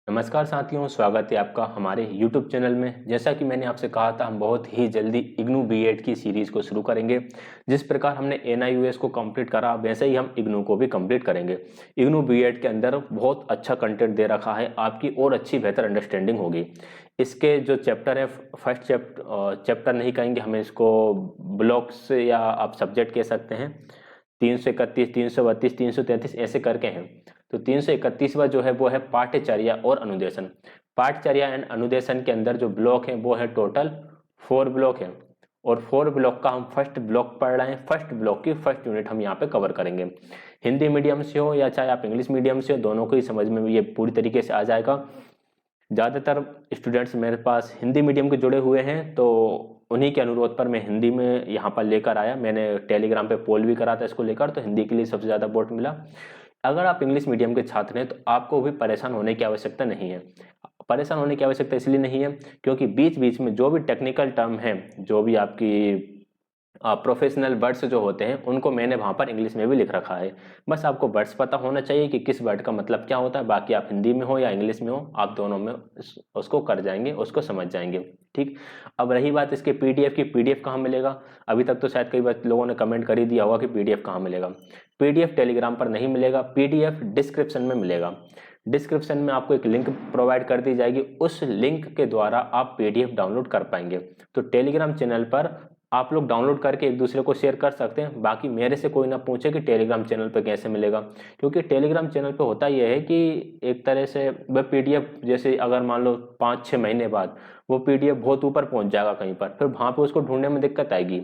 नमस्कार साथियों, स्वागत है आपका हमारे YouTube चैनल में। जैसा कि मैंने आपसे कहा था, हम बहुत ही जल्दी इग्नू बीएड की सीरीज़ को शुरू करेंगे। जिस प्रकार हमने एनआईयूएस को कंप्लीट करा, वैसे ही हम इग्नू को भी कंप्लीट करेंगे। इग्नू बीएड के अंदर बहुत अच्छा कंटेंट दे रखा है, आपकी और अच्छी बेहतर अंडरस्टैंडिंग होगी। इसके जो चैप्टर है, फर्स्ट चैप्टर नहीं कहेंगे, हमें इसको ब्लॉक्स या आप सब्जेक्ट कह सकते हैं। 331, 332, 333 ऐसे करके हैं। तो 331वां जो है वो है पाठ्यचर्या और अनुदेशन। पाठ्यचर्या एंड अनुदेशन के अंदर जो ब्लॉक है वो है टोटल 4 ब्लॉक है, और 4 ब्लॉक का हम फर्स्ट ब्लॉक पढ़ रहे हैं। फर्स्ट ब्लॉक की फर्स्ट यूनिट हम यहाँ पे कवर करेंगे। हिंदी मीडियम से हो या चाहे आप इंग्लिश मीडियम से हो, दोनों को ही समझ में ये पूरी तरीके से आ जाएगा। ज़्यादातर स्टूडेंट्स मेरे पास हिंदी मीडियम के जुड़े हुए हैं, तो उन्हीं के अनुरोध पर मैं हिंदी में यहाँ पर लेकर आया। मैंने टेलीग्राम पे पोल भी करा था इसको लेकर, तो हिंदी के लिए सबसे ज़्यादा वोट मिला। अगर आप इंग्लिश मीडियम के छात्र हैं तो आपको भी परेशान होने की आवश्यकता नहीं है। परेशान होने की आवश्यकता इसलिए नहीं है क्योंकि बीच बीच में जो भी टेक्निकल टर्म है, जो भी आपकी प्रोफेशनल वर्ड्स जो होते हैं, उनको मैंने वहाँ पर इंग्लिश में भी लिख रखा है। बस आपको वर्ड्स पता होना चाहिए कि किस वर्ड का मतलब क्या होता है। बाकी आप हिंदी में हो या इंग्लिश में हो, आप दोनों में उसको कर जाएंगे, उसको समझ जाएंगे। ठीक। अब रही बात इसके पीडीएफ की, पीडीएफ कहाँ मिलेगा? अभी तक तो शायद कई बार लोगों ने कमेंट कर ही दिया होगा कि पीडीएफ कहाँ मिलेगा। पीडीएफ टेलीग्राम पर नहीं मिलेगा, पीडीएफ डिस्क्रिप्शन में मिलेगा। डिस्क्रिप्शन में आपको एक लिंक प्रोवाइड कर दी जाएगी, उस लिंक के द्वारा आप पीडीएफ डाउनलोड कर पाएंगे। तो टेलीग्राम चैनल पर आप लोग डाउनलोड करके एक दूसरे को शेयर कर सकते हैं। बाकी मेरे से कोई ना पूछे कि टेलीग्राम चैनल पे कैसे मिलेगा, क्योंकि टेलीग्राम चैनल पे होता यह है कि एक तरह से वह पीडीएफ, जैसे अगर मान लो 5-6 महीने बाद वो पीडीएफ बहुत ऊपर पहुंच जाएगा कहीं पर, फिर वहां पे उसको ढूंढने में दिक्कत आएगी।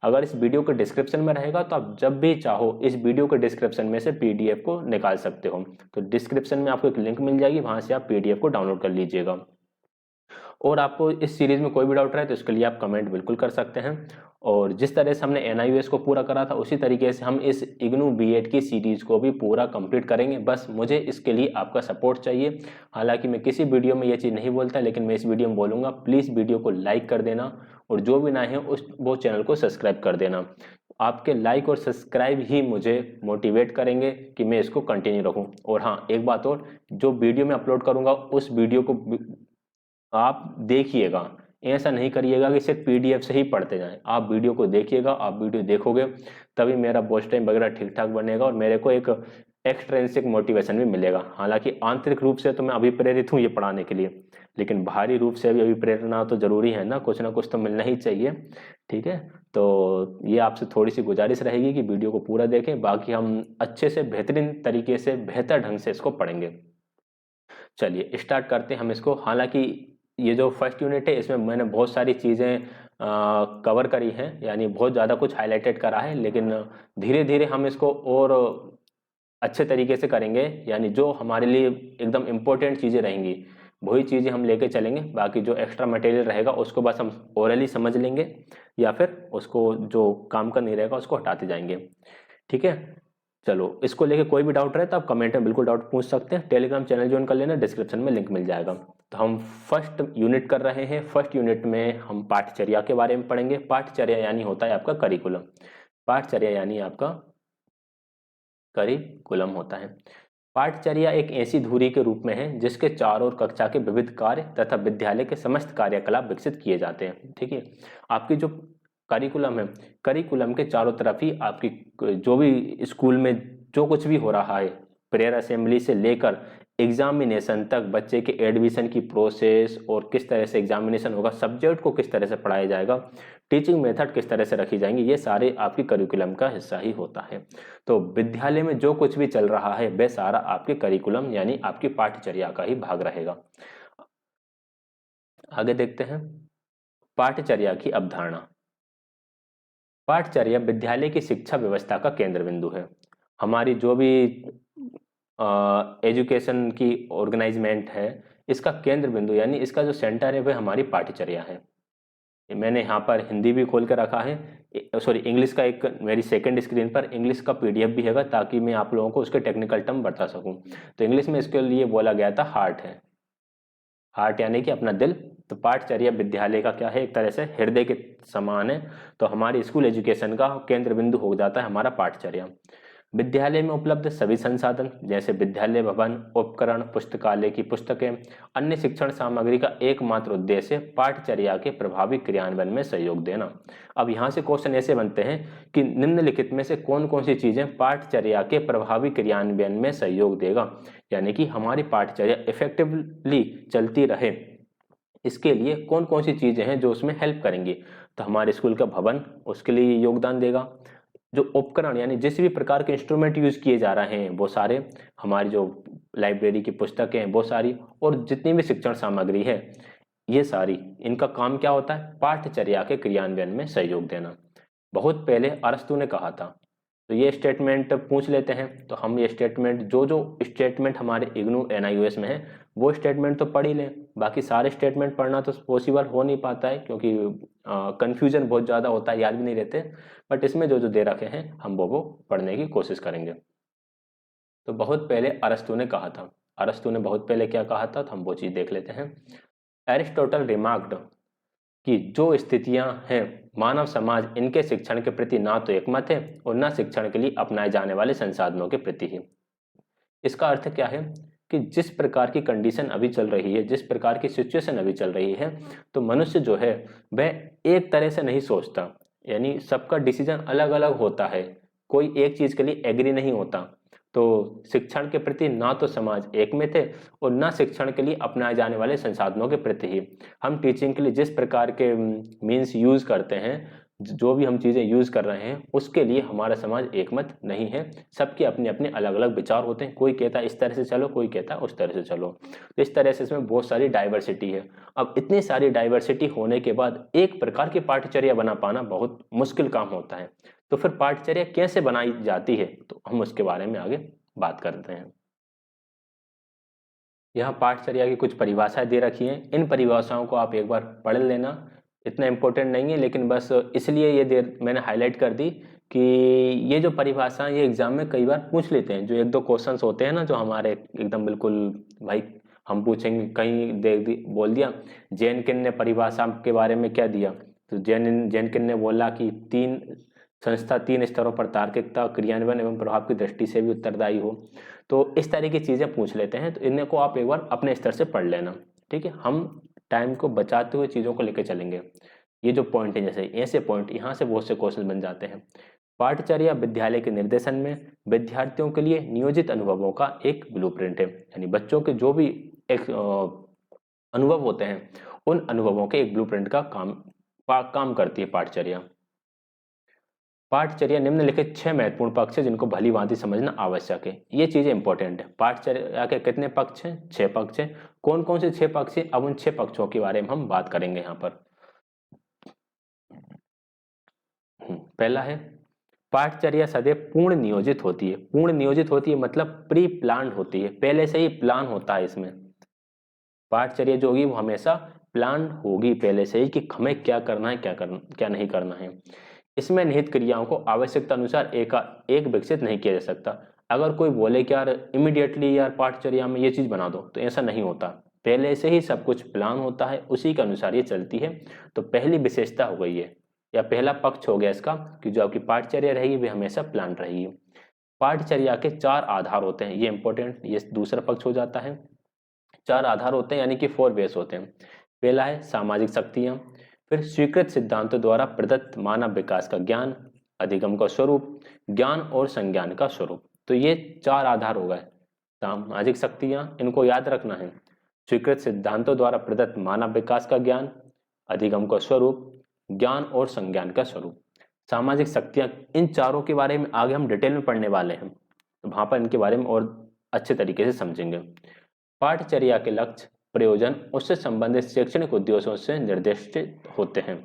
अगर इस वीडियो के डिस्क्रिप्शन में रहेगा तो आप जब भी चाहो इस वीडियो के डिस्क्रिप्शन में से पीडीएफ को निकाल सकते हो। तो डिस्क्रिप्शन में आपको एक लिंक मिल जाएगी, वहां से आप पीडीएफ को डाउनलोड कर लीजिएगा। और आपको इस सीरीज में कोई भी डाउट रहे तो इसके लिए आप कमेंट बिल्कुल कर सकते हैं। और जिस तरह से हमने एनआईयूएस को पूरा करा था, उसी तरीके से हम इस इग्नू बीएड की सीरीज को भी पूरा कंप्लीट करेंगे। बस मुझे इसके लिए आपका सपोर्ट चाहिए। हालांकि मैं किसी वीडियो में ये चीज़ नहीं बोलता, लेकिन मैं इस वीडियो में बोलूँगा, प्लीज़ वीडियो को लाइक कर देना, और जो भी ना है वो चैनल को सब्सक्राइब कर देना। आपके लाइक और सब्सक्राइब ही मुझे मोटिवेट करेंगे कि मैं इसको कंटिन्यू रखूं। और हाँ, एक बात और, जो वीडियो मैं अपलोड करूंगा उस वीडियो को आप देखिएगा। ऐसा नहीं करिएगा कि सिर्फ पीडीएफ से ही पढ़ते जाएं। आप वीडियो को देखिएगा, आप वीडियो देखोगे तभी मेरा वॉच टाइम वगैरह ठीक ठाक बनेगा और मेरे को एक एक्सट्रिंसिक मोटिवेशन भी मिलेगा। हालांकि आंतरिक रूप से तो मैं अभिप्रेरित हूँ ये पढ़ाने के लिए, लेकिन बाहरी रूप से भी अभिप्रेरणा तो जरूरी है ना, कुछ ना कुछ तो मिलना ही चाहिए। ठीक है, तो ये आपसे थोड़ी सी गुजारिश रहेगी कि वीडियो को पूरा देखें। बाकी हम अच्छे से, बेहतरीन तरीके से, बेहतर ढंग से इसको पढ़ेंगे। चलिए स्टार्ट करते हैं हम इसको। हालांकि ये जो फर्स्ट यूनिट है, इसमें मैंने बहुत सारी चीज़ें कवर करी हैं, यानी बहुत ज़्यादा कुछ हाईलाइटेड करा है, लेकिन धीरे धीरे हम इसको और अच्छे तरीके से करेंगे। यानी जो हमारे लिए एकदम इम्पोर्टेंट चीज़ें रहेंगी वही चीज़ें हम लेके चलेंगे। बाकी जो एक्स्ट्रा मटेरियल रहेगा उसको बस हम ओरली समझ लेंगे, या फिर उसको जो काम का नहीं रहेगा उसको हटाते जाएंगे। ठीक है, चलो इसको लेके कोई भी डाउट रहे तो आप कमेंट में बिल्कुल डाउट पूछ सकते हैं। टेलीग्राम चैनल ज्वाइन कर लेना, डिस्क्रिप्शन में लिंक मिल जाएगा। तो हम फर्स्ट यूनिट कर रहे हैं। फर्स्ट यूनिट में हम पाठचर्या के बारे में पढ़ेंगे। पाठचर्या यानी होता है आपका करिकुलम। पाठचर्या यानी आपका करिकुलम होता है। पाठचर्या एक ऐसी धुरी के रूप में है जिसके चारों ओर कक्षा के विविध कार्य तथा विद्यालय के समस्त कार्यकलाप विकसित किए जाते हैं। ठीक है, आपकी जो करिकुलम है, करिकुलम के चारों तरफ ही आपकी जो भी स्कूल में जो कुछ भी हो रहा है, प्रेयर असेंबली से लेकर एग्जामिनेशन तक, बच्चे के एडमिशन की प्रोसेस और किस तरह से एग्जामिनेशन होगा, सब्जेक्ट को किस तरह से पढ़ाया जाएगा, टीचिंग मेथड किस तरह से रखी जाएंगी, ये सारे आपकी करिकुलम का हिस्सा ही होता है। तो विद्यालय में जो कुछ भी चल रहा है वह सारा आपके करिकुलम यानी आपकी पाठचर्या का ही भाग रहेगा। आगे देखते हैं पाठचर्या की अवधारणा। पाठचर्या विद्यालय की शिक्षा व्यवस्था का केंद्र बिंदु है। हमारी जो भी एजुकेशन की ऑर्गेनाइजमेंट है, इसका केंद्र बिंदु यानी इसका जो सेंटर है वह हमारी पाठचर्या है। मैंने यहाँ पर हिंदी भी खोल कर रखा है, सॉरी इंग्लिश का, एक मेरी सेकंड स्क्रीन पर इंग्लिश का पीडीएफ भी है, ताकि मैं आप लोगों को उसके टेक्निकल टर्म बता सकूं। तो इंग्लिश में इसके लिए बोला गया था हार्ट है, हार्ट यानी कि अपना दिल। तो पाठचर्या विद्यालय का क्या है, एक तरह से हृदय के समान है। तो हमारी स्कूल एजुकेशन का केंद्र बिंदु हो जाता है हमारा पाठचर्या। विद्यालय में उपलब्ध सभी संसाधन जैसे विद्यालय भवन, उपकरण, पुस्तकालय की पुस्तकें, अन्य शिक्षण सामग्री का एकमात्र उद्देश्य पाठचर्या के प्रभावी क्रियान्वयन में सहयोग देना। अब यहाँ से क्वेश्चन ऐसे बनते हैं कि निम्नलिखित में से कौन कौन सी चीजें पाठचर्या के प्रभावी क्रियान्वयन में सहयोग देगा, यानी कि हमारी पाठचर्या इफेक्टिवली चलती रहे, इसके लिए कौन कौन सी चीजें हैं जो उसमें हेल्प करेंगी। तो हमारे स्कूल का भवन उसके लिए योगदान देगा, जो उपकरण यानी जिस भी प्रकार के इंस्ट्रूमेंट यूज किए जा रहे हैं वो सारे, हमारी जो लाइब्रेरी की पुस्तकें हैं वो सारी, और जितनी भी शिक्षण सामग्री है ये सारी, इनका काम क्या होता है, पाठचर्या के क्रियान्वयन में सहयोग देना। बहुत पहले अरस्तु ने कहा था, तो ये स्टेटमेंट पूछ लेते हैं। तो हम ये स्टेटमेंट, जो जो स्टेटमेंट हमारे इग्नू NIOS में है वो स्टेटमेंट तो पढ़ ही लें, बाकी सारे स्टेटमेंट पढ़ना तो पॉसिबल हो नहीं पाता है क्योंकि कंफ्यूजन बहुत ज़्यादा होता है, याद भी नहीं रहते। बट इसमें जो जो दे रखे हैं हम वो पढ़ने की कोशिश करेंगे। तो बहुत पहले अरस्तु ने कहा था, अरस्तु ने बहुत पहले क्या कहा था, तो हम वो चीज़ देख लेते हैं। एरिस्टोटल रिमार्क्ड कि जो स्थितियां हैं मानव समाज इनके शिक्षण के प्रति ना तो एकमत है और ना शिक्षण के लिए अपनाए जाने वाले संसाधनों के प्रति है। इसका अर्थ क्या है कि जिस प्रकार की कंडीशन अभी चल रही है, जिस प्रकार की सिचुएशन अभी चल रही है, तो मनुष्य जो है वह एक तरह से नहीं सोचता, यानी सबका डिसीजन अलग अलग होता है, कोई एक चीज के लिए एग्री नहीं होता। तो शिक्षण के प्रति ना तो समाज एक में थे और ना शिक्षण के लिए अपनाए जाने वाले संसाधनों के प्रति ही। हम टीचिंग के लिए जिस प्रकार के मीन्स यूज करते हैं, जो भी हम चीज़ें यूज कर रहे हैं, उसके लिए हमारा समाज एकमत नहीं है, सबके अपने अपने अलग अलग विचार होते हैं। कोई कहता है इस तरह से चलो, कोई कहता है उस तरह से चलो। तो इस तरह से इसमें बहुत सारी डाइवर्सिटी है। अब इतनी सारी डाइवर्सिटी होने के बाद एक प्रकार की पाठचर्या बना पाना बहुत मुश्किल काम होता है। तो फिर पाठचर्या कैसे बनाई जाती है, तो हम उसके बारे में आगे बात करते हैं। यहाँ पाठचर्या की कुछ परिभाषाएं दे रखी हैं, इन परिभाषाओं को आप एक बार पढ़ लेना, इतना इम्पोर्टेंट नहीं है, लेकिन बस इसलिए ये मैंने हाईलाइट कर दी कि ये जो परिभाषाएं ये एग्जाम में कई बार पूछ लेते हैं। जो एक दो क्वेश्चंस होते हैं ना, जो हमारे एकदम बिल्कुल भाई हम पूछेंगे, कहीं बोल दिया जेनकिन ने परिभाषा के बारे में क्या दिया, तो जेनकिन ने बोला कि संस्था तीन स्तरों पर तार्किकता, क्रियान्वयन एवं प्रभाव की दृष्टि से भी उत्तरदायी हो। तो इस तरह की चीजें पूछ लेते हैं, तो इनको आप एक बार अपने स्तर से पढ़ लेना, ठीक है। हम टाइम को बचाते हुए चीजों को लेकर चलेंगे। ये जो पॉइंट है, जैसे ऐसे पॉइंट यहाँ से बहुत से क्वेश्चन बन जाते हैं। पाठचर्या विद्यालय के निर्देशन में विद्यार्थियों के लिए नियोजित अनुभवों का एक ब्लूप्रिंट है, यानी बच्चों के जो भी एक अनुभव होते हैं उन अनुभवों के एक ब्लूप्रिंट का काम करती है पाठचर्या। पाठचर्या निम्नलिखित 6 महत्वपूर्ण पक्ष है जिनको भली भांति समझना आवश्यक है। ये चीजें इंपॉर्टेंट है। पाठचर्या के कितने पक्ष हैं? 6 पक्ष हैं। कौन कौन से 6 पक्ष हैं? अब उन 6 पक्षों के बारे में हम बात करेंगे यहाँ पर। पहला है, पाठचर्या सदैव पूर्ण नियोजित होती है। पूर्ण नियोजित होती है मतलब प्री प्लान्ड होती है, पहले से ही प्लान होता है इसमें। पाठचर्या जो होगी वो हमेशा प्लान होगी पहले से ही कि हमें क्या करना है, क्या नहीं करना है। इसमें निहित क्रियाओं को आवश्यकता अनुसार एक विकसित नहीं किया जा सकता। अगर कोई बोले कि यार इमीडिएटली यार पाठचर्या में ये चीज बना दो, तो ऐसा नहीं होता। पहले से ही सब कुछ प्लान होता है, उसी के अनुसार ये चलती है। तो पहली विशेषता हो गई है, या पहला पक्ष हो गया इसका, कि जो आपकी पाठचर्या रहेगी वे हमेशा प्लान रहेगी। पाठचर्या के 4 आधार होते हैं, ये इंपॉर्टेंट, ये दूसरा पक्ष हो जाता है। 4 आधार होते हैं, यानी कि 4 बेस होते हैं। पहला है सामाजिक शक्तियां, फिर स्वीकृत सिद्धांतों द्वारा प्रदत्त मानव विकास का ज्ञान, अधिगम का स्वरूप, ज्ञान और संज्ञान का स्वरूप। तो ये 4 आधार हो गए। सामाजिक शक्तियां, इनको याद रखना है। स्वीकृत सिद्धांतों द्वारा प्रदत्त मानव विकास का ज्ञान, अधिगम का स्वरूप, ज्ञान और संज्ञान का स्वरूप। सामाजिक शक्तियां, इन चारों के बारे में आगे हम डिटेल में पढ़ने वाले हैं, तो वहां पर इनके बारे में और अच्छे तरीके से समझेंगे। पाठचर्या के लक्ष्य, प्रयोजन उससे संबंधित शैक्षणिक उद्देश्यों से निर्दिष्टित होते हैं।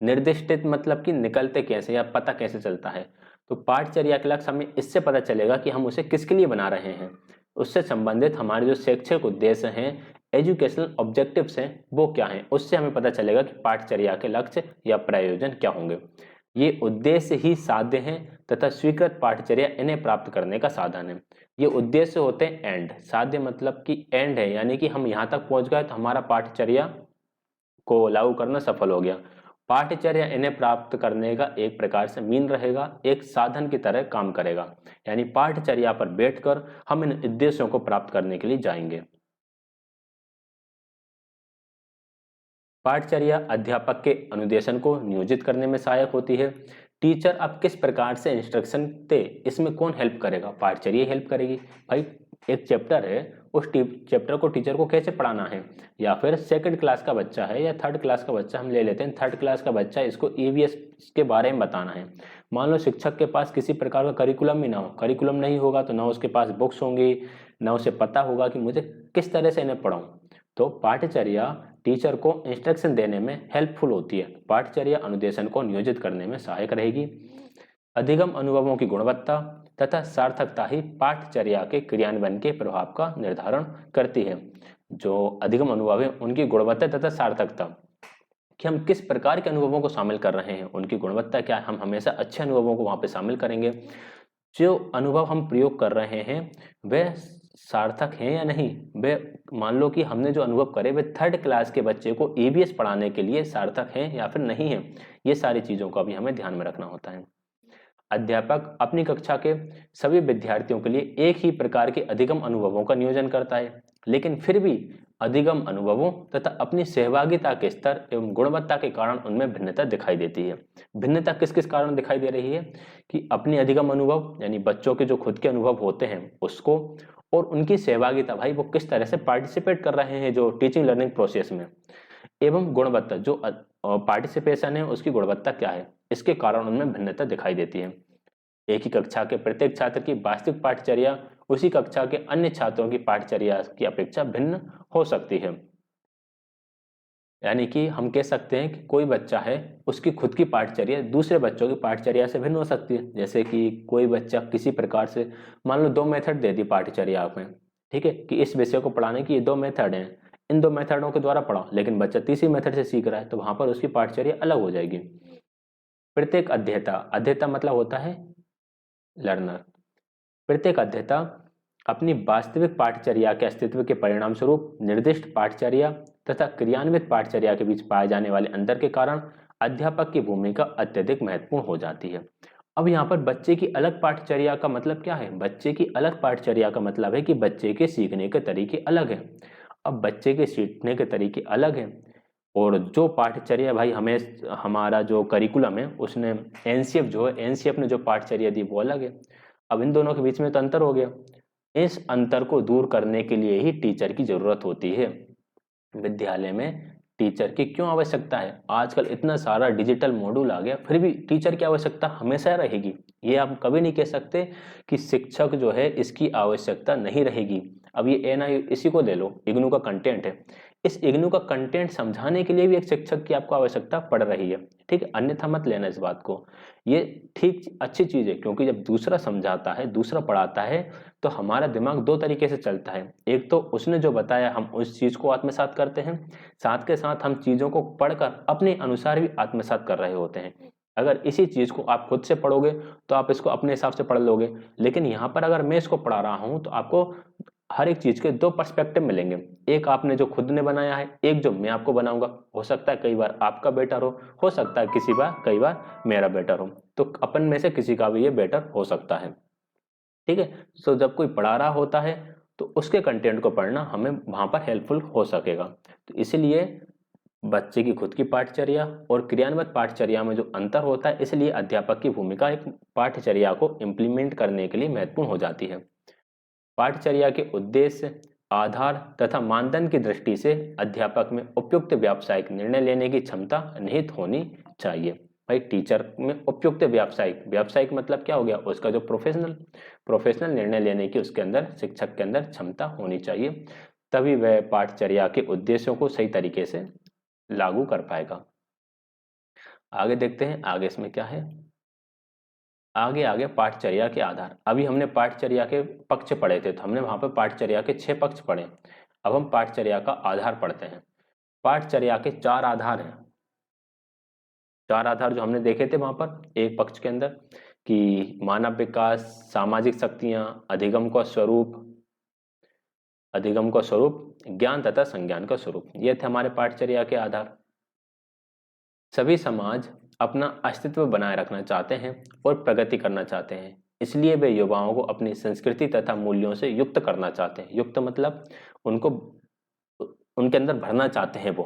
निर्दिष्टित मतलब कि निकलते कैसे या पता कैसे चलता है। तो पाठचर्या के लक्ष्य हमें इससे पता चलेगा कि हम उसे किसके लिए बना रहे हैं। उससे संबंधित हमारे जो शैक्षिक उद्देश्य हैं, एजुकेशनल ऑब्जेक्टिव्स हैं, वो क्या हैं, उससे हमें पता चलेगा कि पाठचर्या के लक्ष्य या प्रयोजन क्या होंगे। ये उद्देश्य ही साध्य हैं तथा स्वीकृत पाठचर्या इन्हें प्राप्त करने का साधन है। ये उद्देश्य होते हैं एंड, साध्य मतलब कि एंड है, यानी कि हम यहाँ तक पहुँच गए तो हमारा पाठचर्या को लागू करना सफल हो गया। पाठ्यचर्या इन्हें प्राप्त करने का एक प्रकार से मीन रहेगा, एक साधन की तरह काम करेगा। यानी पाठ्यचर्या पर बैठकर हम इन उद्देश्यों को प्राप्त करने के लिए जाएंगे। पाठचर्या अध्यापक के अनुदेशन को नियोजित करने में सहायक होती है। टीचर अब किस प्रकार से इंस्ट्रक्शन दे, इसमें कौन हेल्प करेगा? पाठचर्या हेल्प करेगी। भाई एक चैप्टर है, उस चैप्टर को टीचर को कैसे पढ़ाना है, या फिर सेकंड क्लास का बच्चा है या थर्ड क्लास का बच्चा हम ले लेते हैं, थर्ड क्लास का बच्चा, इसको ईवीएस के बारे में बताना है। मान लो शिक्षक के पास किसी प्रकार का करिकुलम ही ना हो, करिकुलम नहीं होगा तो ना उसके पास बुक्स होंगी, ना उसे पता होगा कि मुझे किस तरह से इन्हें पढ़ाऊं। तो पाठ्यचर्या टीचर को इंस्ट्रक्शन देने में हेल्पफुल होती है। पाठ्यचर्या अनुदेशन को नियोजित करने में सहायक रहेगी। अधिगम अनुभवों की गुणवत्ता तथा सार्थकता ही पाठ्यचर्या के क्रियान्वयन के प्रभाव का निर्धारण करती है। जो अधिगम अनुभव है उनकी गुणवत्ता तथा सार्थकता, कि हम किस प्रकार के अनुभवों को शामिल कर रहे हैं, उनकी गुणवत्ता क्या है, हम हमेशा अच्छे अनुभवों को वहां पे शामिल करेंगे। जो अनुभव हम प्रयोग कर रहे हैं वह सार्थक हैं या नहीं, वे मान लो कि हमने जो अनुभव करे वे थर्ड क्लास के बच्चे को ईवीएस पढ़ाने के लिए सार्थक हैं या फिर नहीं है, ये सारी चीजों का भी हमें ध्यान में रखना होता है। अध्यापक अपनी कक्षा के सभी विद्यार्थियों के लिए एक ही प्रकार के अधिगम अनुभवों का नियोजन करता है, लेकिन फिर भी अधिगम अनुभवों तथा अपनी सहभागिता के स्तर एवं गुणवत्ता के कारण उनमें भिन्नता दिखाई देती है। भिन्नता किस किस कारण दिखाई दे रही है? कि अपनी अधिगम अनुभव यानी बच्चों के जो खुद के अनुभव होते हैं उसको, और उनकी सहभागिता, भाई वो किस तरह से पार्टिसिपेट कर रहे हैं जो टीचिंग लर्निंग प्रोसेस में, एवं गुणवत्ता, जो पार्टिसिपेशन है उसकी गुणवत्ता क्या है, इसके कारण उनमें भिन्नता दिखाई देती है। एक ही कक्षा के प्रत्येक छात्र की वास्तविक पाठचर्या उसी कक्षा के अन्य छात्रों की पाठचर्या की अपेक्षा भिन्न हो सकती है। यानी कि हम कह सकते हैं कि कोई बच्चा है, उसकी खुद की पाठचर्या दूसरे बच्चों की पाठचर्या से भिन्न हो सकती है। जैसे कि कोई बच्चा किसी प्रकार से, मान लो 2 मेथड दे दी पाठचर्या में, ठीक है, कि इस विषय को पढ़ाने की ये 2 मेथड हैं, इन 2 मेथडों के द्वारा पढ़ाओ, लेकिन बच्चा तीसरी मेथड से सीख रहा है तो वहां पर उसकी पाठचर्या अलग हो जाएगी। प्रत्येक अध्येता, अध्येता मतलब होता है लर्नर। प्रत्येक अध्येता अपनी वास्तविक पाठचर्या के अस्तित्व के परिणाम स्वरूप निर्दिष्ट पाठचर्या तथा क्रियान्वित पाठचर्या के बीच पाए जाने वाले अंतर के कारण अध्यापक की भूमिका अत्यधिक महत्वपूर्ण हो जाती है। अब यहाँ पर बच्चे की अलग पाठचर्या का मतलब क्या है? बच्चे की अलग पाठचर्या का मतलब है कि बच्चे के सीखने के तरीके अलग हैं। अब बच्चे के सीखने के तरीके अलग हैं, और जो पाठचर्या भाई हमें, हमारा जो करिकुलम है उसने एनसीएफ जो है, एनसीएफ ने जो पाठचर्या दी वो अलग है। अब इन दोनों के बीच में तो अंतर हो गया। इस अंतर को दूर करने के लिए ही टीचर की जरूरत होती है। विद्यालय में टीचर की क्यों आवश्यकता है? आजकल इतना सारा डिजिटल मॉड्यूल आ गया, फिर भी टीचर की आवश्यकता हमेशा रहेगी। ये आप कभी नहीं कह सकते कि शिक्षक जो है इसकी आवश्यकता नहीं रहेगी। अब ये एनआई, इसी को ले लो, इग्नू का कंटेंट है, इस इग्नू का कंटेंट समझाने के लिए भी एक शिक्षक की आपको आवश्यकता पड़ रही है, ठीक है, अन्यथा मत लेना इस बात को। ये ठीक अच्छी चीज है, क्योंकि जब दूसरा समझाता है, दूसरा पढ़ाता है, तो हमारा दिमाग 2 तरीके से चलता है। एक तो उसने जो बताया हम उस चीज को आत्मसात करते हैं, साथ के साथ हम चीजों को पढ़कर अपने अनुसार भी आत्मसात कर रहे होते हैं। अगर इसी चीज को आप खुद से पढ़ोगे तो आप इसको अपने हिसाब से पढ़ लोगे, लेकिन यहाँ पर अगर मैं इसको पढ़ा रहा हूँ तो आपको हर एक चीज के 2 पर्सपेक्टिव मिलेंगे। एक आपने जो खुद ने बनाया है, एक जो मैं आपको बनाऊंगा। हो सकता है कई बार आपका बेटर हो सकता है कई बार मेरा बेटर हो, तो अपन में से किसी का भी ये बेटर हो सकता है, ठीक है। तो जब कोई पढ़ा रहा होता है तो उसके कंटेंट को पढ़ना हमें वहां पर हेल्पफुल हो सकेगा। तो इसलिए बच्चे की खुद की पाठचर्या और क्रियान्वित पाठचर्या में जो अंतर होता है, इसलिए अध्यापक की भूमिका एक पाठचर्या को इम्प्लीमेंट करने के लिए महत्वपूर्ण हो जाती है। पाठचर्या के उद्देश्य, आधार तथा मानदंड की दृष्टि से अध्यापक में उपयुक्त व्यावसायिक निर्णय लेने की क्षमता निहित होनी चाहिए। भाई टीचर में उपयुक्त व्यावसायिक, व्यावसायिक मतलब क्या हो गया? उसका जो प्रोफेशनल निर्णय लेने की उसके अंदर, शिक्षक के अंदर क्षमता होनी चाहिए, तभी वह पाठचर्या के उद्देश्यों को सही तरीके से लागू कर पाएगा। आगे देखते हैं आगे इसमें क्या है। आगे पाठचर्या के आधार। अभी हमने पाठचर्या के पक्ष पढ़े थे, तो हमने वहां पर पाठचर्या के 6 पक्ष पढ़े। अब हम पाठचर्या का आधार पढ़ते हैं। पाठचर्या के 4 आधार हैं। 4 आधार जो हमने देखे थे वहां पर एक पक्ष के अंदर, कि मानव विकास, सामाजिक शक्तियां, अधिगम का स्वरूप, ज्ञान तथा संज्ञान का स्वरूप, ये थे हमारे पाठचर्या के आधार। सभी समाज अपना अस्तित्व बनाए रखना चाहते हैं और प्रगति करना चाहते हैं, इसलिए वे युवाओं को अपनी संस्कृति तथा मूल्यों से युक्त करना चाहते हैं। युक्त मतलब उनको उनके अंदर भरना चाहते हैं वो।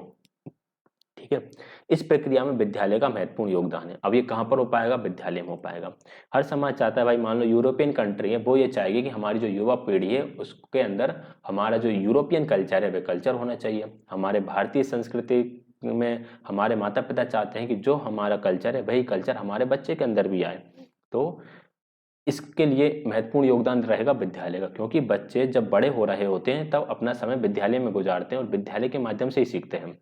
ठीक है। इस प्रक्रिया में विद्यालय का महत्वपूर्ण योगदान है। अब ये कहाँ पर हो पाएगा? विद्यालय में हो पाएगा। हर समाज चाहता है, भाई मान लो यूरोपियन कंट्री है, वो ये चाहेगी कि हमारी जो युवा पीढ़ी है उसके अंदर हमारा जो यूरोपियन कल्चर है वे कल्चर होना चाहिए। हमारे भारतीय संस्कृति में हमारे माता पिता चाहते हैं कि जो हमारा कल्चर है वही कल्चर हमारे बच्चे के अंदर भी आए। तो इसके लिए महत्वपूर्ण योगदान रहेगा विद्यालय का, क्योंकि बच्चे जब बड़े हो रहे होते हैं तब अपना समय विद्यालय में गुजारते हैं और विद्यालय के माध्यम से ही सीखते हैं।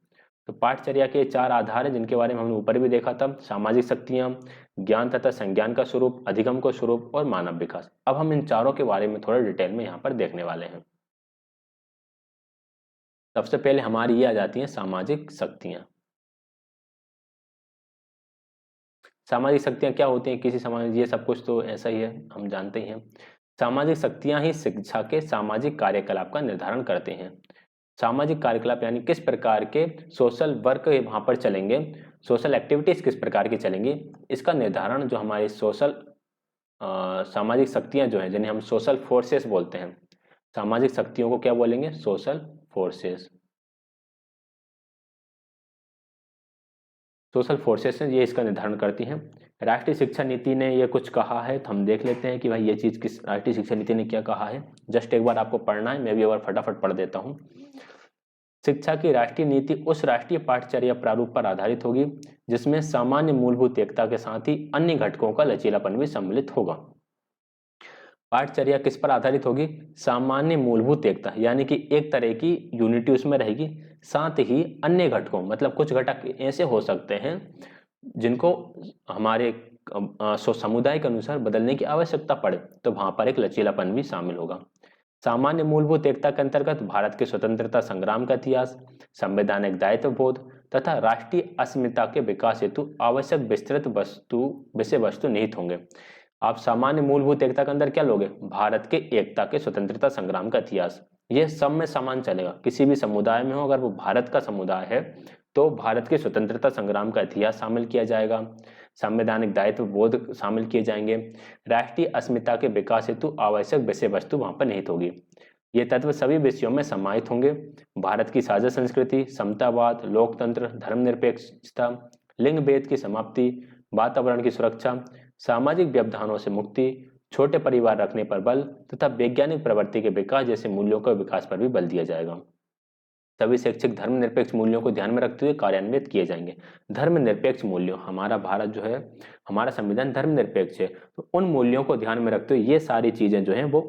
तो पाठचर्या के 4 आधार हैं जिनके बारे में हमने ऊपर भी देखा था। सामाजिक शक्तियां, ज्ञान तथा संज्ञान का स्वरूप, अधिगम का स्वरूप और मानव विकास। अब हम इन चारों के बारे में थोड़ा डिटेल में यहाँ पर देखने वाले हैं। सबसे पहले हमारी ये आ जाती हैं सामाजिक शक्तियां। सामाजिक शक्तियां क्या होती हैं किसी समाज, ये सब कुछ तो ऐसा ही है, हम जानते ही हैं। सामाजिक शक्तियां ही शिक्षा के सामाजिक कार्यकलाप का निर्धारण करते हैं। सामाजिक कार्यकलाप यानी किस प्रकार के सोशल वर्क वहां पर चलेंगे, सोशल एक्टिविटीज किस प्रकार की चलेंगी, इसका निर्धारण जो हमारी सोशल सामाजिक शक्तियां जो हैं, जिन्हें हम सोशल फोर्सेस बोलते हैं। सामाजिक शक्तियों को क्या बोलेंगे? Social forces. सोशल फोर्सेस हैं, ये इसका निर्धारण करती हैं। राष्ट्रीय शिक्षा नीति ने ये कुछ कहा है, तो हम देख लेते हैं कि भाई ये चीज़ किस राष्ट्रीय शिक्षा नीति ने क्या कहा है। जस्ट एक बार आपको पढ़ना है, मैं भी एक बार फटाफट पढ़ देता हूँ। शिक्षा की राष्ट्रीय नीति उस राष्ट्रीय पाठचर्या प्रारूप पर आधारित होगी जिसमें सामान्य मूलभूत एकता के साथ ही अन्य घटकों का लचीलापन भी सम्मिलित होगा। पाठचर्या किस पर आधारित होगी? सामान्य मूलभूत एकता, यानी कि एक तरह की यूनिटी उसमें रहेगी, साथ ही अन्य घटकों मतलब कुछ घटक ऐसे हो सकते हैं जिनको हमारे समुदाय के अनुसार बदलने की आवश्यकता पड़े, तो वहां पर एक लचीलापन भी शामिल होगा। सामान्य मूलभूत एकता के अंतर्गत भारत के स्वतंत्रता संग्राम का इतिहास, संवैधानिक दायित्व बोध तथा राष्ट्रीय अस्मिता के विकास हेतु आवश्यक विस्तृत विषय वस्तु निहित होंगे। आप सामान्य मूलभूत एकता के अंदर क्या लोगे? भारत के एकता के स्वतंत्रता संग्राम का इतिहास, ये सब में समान चलेगा। किसी भी समुदाय में हो, अगर वो भारत का समुदाय है तो भारत के स्वतंत्रता संग्राम का इतिहास शामिल किया जाएगा, संवैधानिक दायित्व बोध शामिल किए जाएंगे, राष्ट्रीय अस्मिता के विकास हेतु आवश्यक विषय वस्तु वहां पर निहित होगी। ये तत्व सभी विषयों में समाहित होंगे। भारत की साझा संस्कृति, समतावाद, लोकतंत्र, धर्मनिरपेक्षता, लिंग भेद की समाप्ति, वातावरण की सुरक्षा, सामाजिक व्यवधानों से मुक्ति, छोटे परिवार रखने पर बल तथा वैज्ञानिक प्रवृत्ति के विकास जैसे मूल्यों के विकास पर भी बल दिया जाएगा। सभी शैक्षिक धर्मनिरपेक्ष मूल्यों को ध्यान में रखते हुए कार्यान्वित किए जाएंगे। धर्मनिरपेक्ष मूल्यों, हमारा भारत जो है, हमारा संविधान धर्मनिरपेक्ष है, तो उन मूल्यों को ध्यान में रखते हुए ये सारी चीजें जो हैं वो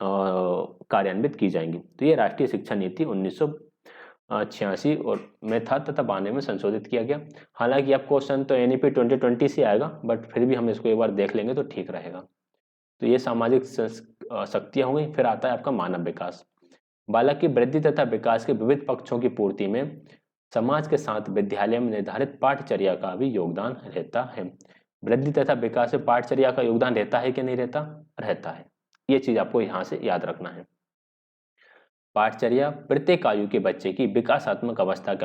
कार्यान्वित की जाएंगी। तो ये राष्ट्रीय शिक्षा नीति 1986 और में था तथा 92 में संशोधित किया गया। हालांकि अब क्वेश्चन तो एनईपी 2020 से आएगा, बट फिर भी हम इसको एक बार देख लेंगे तो ठीक रहेगा। तो ये सामाजिक शक्तियां हो गई। फिर आता है आपका मानव विकास। बालक की वृद्धि तथा विकास के विविध पक्षों की पूर्ति में समाज के साथ विद्यालय में निर्धारित पाठचर्या का भी योगदान रहता है। वृद्धि तथा विकास में पाठचर्या का योगदान रहता है कि नहीं रहता? रहता है। ये चीज आपको यहां से याद रखना है। पाठचर्या प्रत्येक आयु के बच्चे की विकासात्मक अवस्था के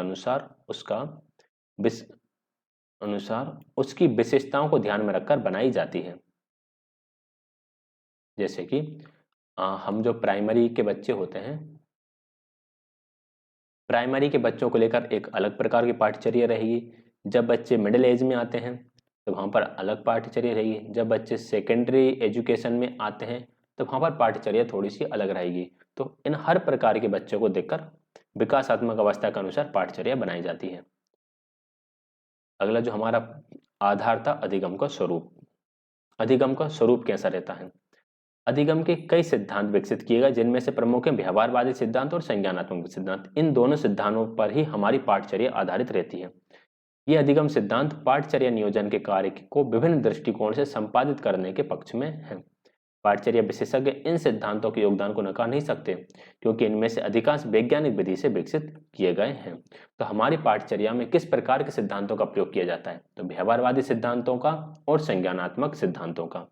अनुसार उसकी विशेषताओं को ध्यान में रखकर बनाई जाती है। जैसे कि हम जो प्राइमरी के बच्चे होते हैं, प्राइमरी के बच्चों को लेकर एक अलग प्रकार की पाठचर्या रहेगी। जब बच्चे मिडिल एज में आते हैं तो वहाँ पर अलग पाठचर्या रहेगी। जब बच्चे सेकेंडरी एजुकेशन में आते हैं तो वहाँ पर पाठचर्या थोड़ी सी अलग रहेगी। तो इन हर प्रकार के बच्चों को देखकर विकासात्मक अवस्था के अनुसार पाठचर्या बनाई जाती है। अगला जो हमारा आधार था, अधिगम का स्वरूप। अधिगम का स्वरूप कैसा रहता है? अधिगम के कई सिद्धांत विकसित किए गए, जिनमें से प्रमुख हैं व्यवहारवादी सिद्धांत और संज्ञानात्मक सिद्धांत। इन दोनों सिद्धांतों पर ही हमारी पाठचर्या आधारित रहती है। ये अधिगम सिद्धांत पाठचर्या नियोजन के कार्य को विभिन्न दृष्टिकोण से संपादित करने के पक्ष में है। पाठचर्या विशेषज्ञ इन सिद्धांतों के योगदान को नकार नहीं सकते, क्योंकि इनमें से अधिकांश वैज्ञानिक विधि से विकसित किए गए हैं। तो हमारी पाठचर्या में किस प्रकार के सिद्धांतों का प्रयोग किया जाता है? तो व्यवहारवादी सिद्धांतों का और संज्ञानात्मक सिद्धांतों का।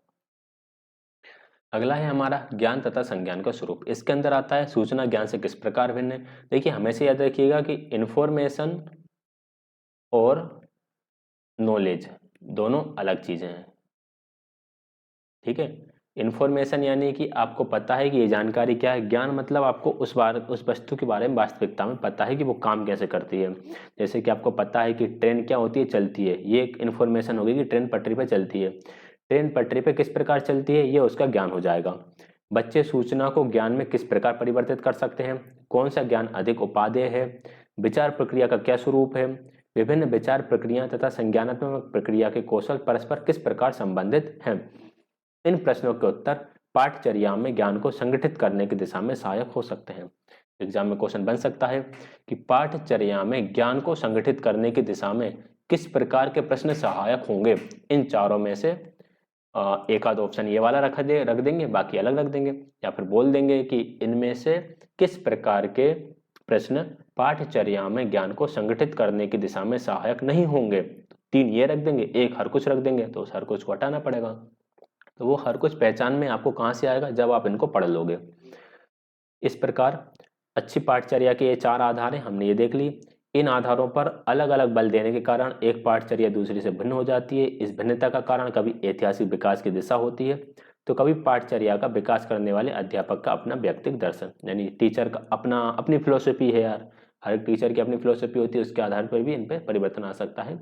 अगला है हमारा ज्ञान तथा संज्ञान का स्वरूप। इसके अंदर आता है सूचना ज्ञान से किस प्रकार भिन्न है। देखिए, हमेशा याद रखिएगा कि इंफॉर्मेशन और नॉलेज, दोनों अलग चीजें हैं। ठीक है, इंफॉर्मेशन यानी कि आपको पता है कि ये जानकारी क्या है, ज्ञान मतलब आपको उस वस्तु के बारे में वास्तविकता में पता है कि वो काम कैसे करती है। जैसे कि आपको पता है कि ट्रेन क्या होती है, चलती है, ये एक इन्फॉर्मेशन होगी कि ट्रेन पटरी पर चलती है। ट्रेन पटरी पर किस प्रकार चलती है, ये उसका ज्ञान हो जाएगा। बच्चे सूचना को ज्ञान में किस प्रकार परिवर्तित कर सकते हैं, कौन सा ज्ञान अधिक उपादेय है, विचार प्रक्रिया का क्या स्वरूप है, विभिन्न विचार प्रक्रिया तथा संज्ञानात्मक प्रक्रिया के कौशल परस्पर किस प्रकार संबंधित हैं। इन प्रश्नों के उत्तर पाठचर्या में ज्ञान को संगठित करने की दिशा में सहायक हो सकते हैं। एग्जाम में क्वेश्चन बन सकता है कि पाठचर्या में ज्ञान को संगठित करने की दिशा में किस प्रकार के प्रश्न सहायक होंगे। इन चारों में से एक आध ऑप्शन ये वाला रख देंगे, बाकी अलग रख देंगे, या फिर बोल देंगे कि इनमें से किस प्रकार के प्रश्न पाठचर्या में ज्ञान को संगठित करने की दिशा में सहायक नहीं होंगे। तीन ये रख देंगे, एक हर कुछ रख देंगे, तो उस हर कुछ को हटाना पड़ेगा। तो वो हर कुछ पहचान में आपको कहाँ से आएगा, जब आप इनको पढ़ लोगे। इस प्रकार अच्छी पाठचर्या के ये चार आधार हैं, हमने ये देख ली। इन आधारों पर अलग अलग बल देने के कारण एक पाठचर्या दूसरी से भिन्न हो जाती है। इस भिन्नता का कारण कभी ऐतिहासिक विकास की दिशा होती है, तो कभी पाठचर्या का विकास करने वाले अध्यापक का अपना व्यक्तिगत दर्शन, यानी टीचर का अपनी फिलोसफी है यार, हर टीचर की अपनी फिलोसफी होती है, उसके आधार पर भी इन पर परिवर्तन आ सकता है।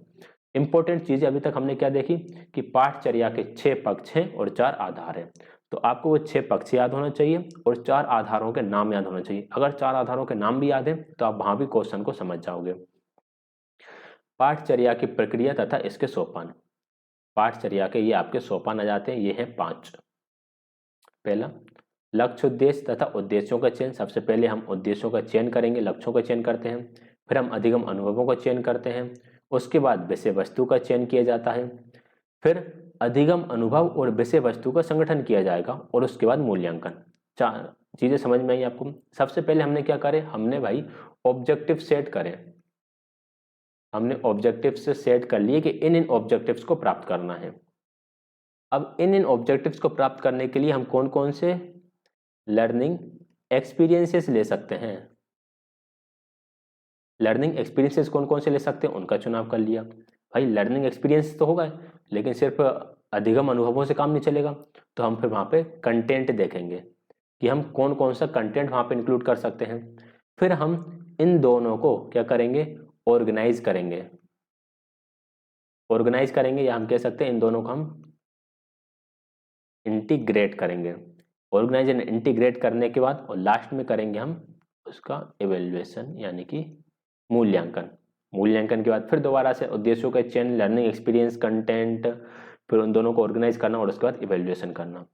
इंपॉर्टेंट चीजें अभी तक हमने क्या देखी कि पाठचर्या के 6 पक्ष हैं और 4 आधार हैं। तो आपको वो 6 पक्ष याद होना चाहिए और 4 आधारों के नाम याद होना चाहिए। अगर 4 आधारों के नाम भी याद है तो आप वहां भी क्वेश्चन को समझ जाओगे। पाठचर्या की प्रक्रिया तथा इसके सोपान। पाठचर्या के ये आपके सोपान आ जाते हैं, ये हैं 5। पहला, लक्ष्य उद्देश्य तथा उद्देश्यों का चयन। सबसे पहले हम उद्देश्यों का चयन करेंगे, लक्ष्यों का चयन करते हैं। फिर हम अधिगम अनुभवों का चयन करते हैं। उसके बाद विषय वस्तु का चयन किया जाता है। फिर अधिगम अनुभव और विषय वस्तु का संगठन किया जाएगा और उसके बाद मूल्यांकन। 4 चीजें समझ में आई आपको। सबसे पहले हमने क्या करे, हमने भाई ऑब्जेक्टिव सेट करे। हमने ऑब्जेक्टिव से सेट कर लिए कि इन ऑब्जेक्टिव्स को प्राप्त करना है। अब इन ऑब्जेक्टिव्स को प्राप्त करने के लिए हम कौन कौन से लर्निंग एक्सपीरियंसेस ले सकते हैं। लर्निंग एक्सपीरियंसेस कौन कौन से ले सकते हैं, उनका चुनाव कर लिया। भाई लर्निंग एक्सपीरियंस तो होगा, लेकिन सिर्फ अधिगम अनुभवों से काम नहीं चलेगा, तो हम फिर वहाँ पे कंटेंट देखेंगे कि हम कौन कौन सा कंटेंट वहाँ पे इंक्लूड कर सकते हैं। फिर हम इन दोनों को क्या करेंगे, ऑर्गेनाइज करेंगे। ऑर्गेनाइज करेंगे या हम कह सकते हैं इन दोनों को हम इंटीग्रेट करेंगे। ऑर्गेनाइज एंड इंटीग्रेट करने के बाद और लास्ट में करेंगे हम उसका इवेल्युएशन यानी कि मूल्यांकन। मूल्यांकन के बाद फिर दोबारा से उद्देश्यों का चयन, लर्निंग एक्सपीरियंस, कंटेंट, फिर उन दोनों को ऑर्गेनाइज करना और उसके बाद इवेल्युएशन करना।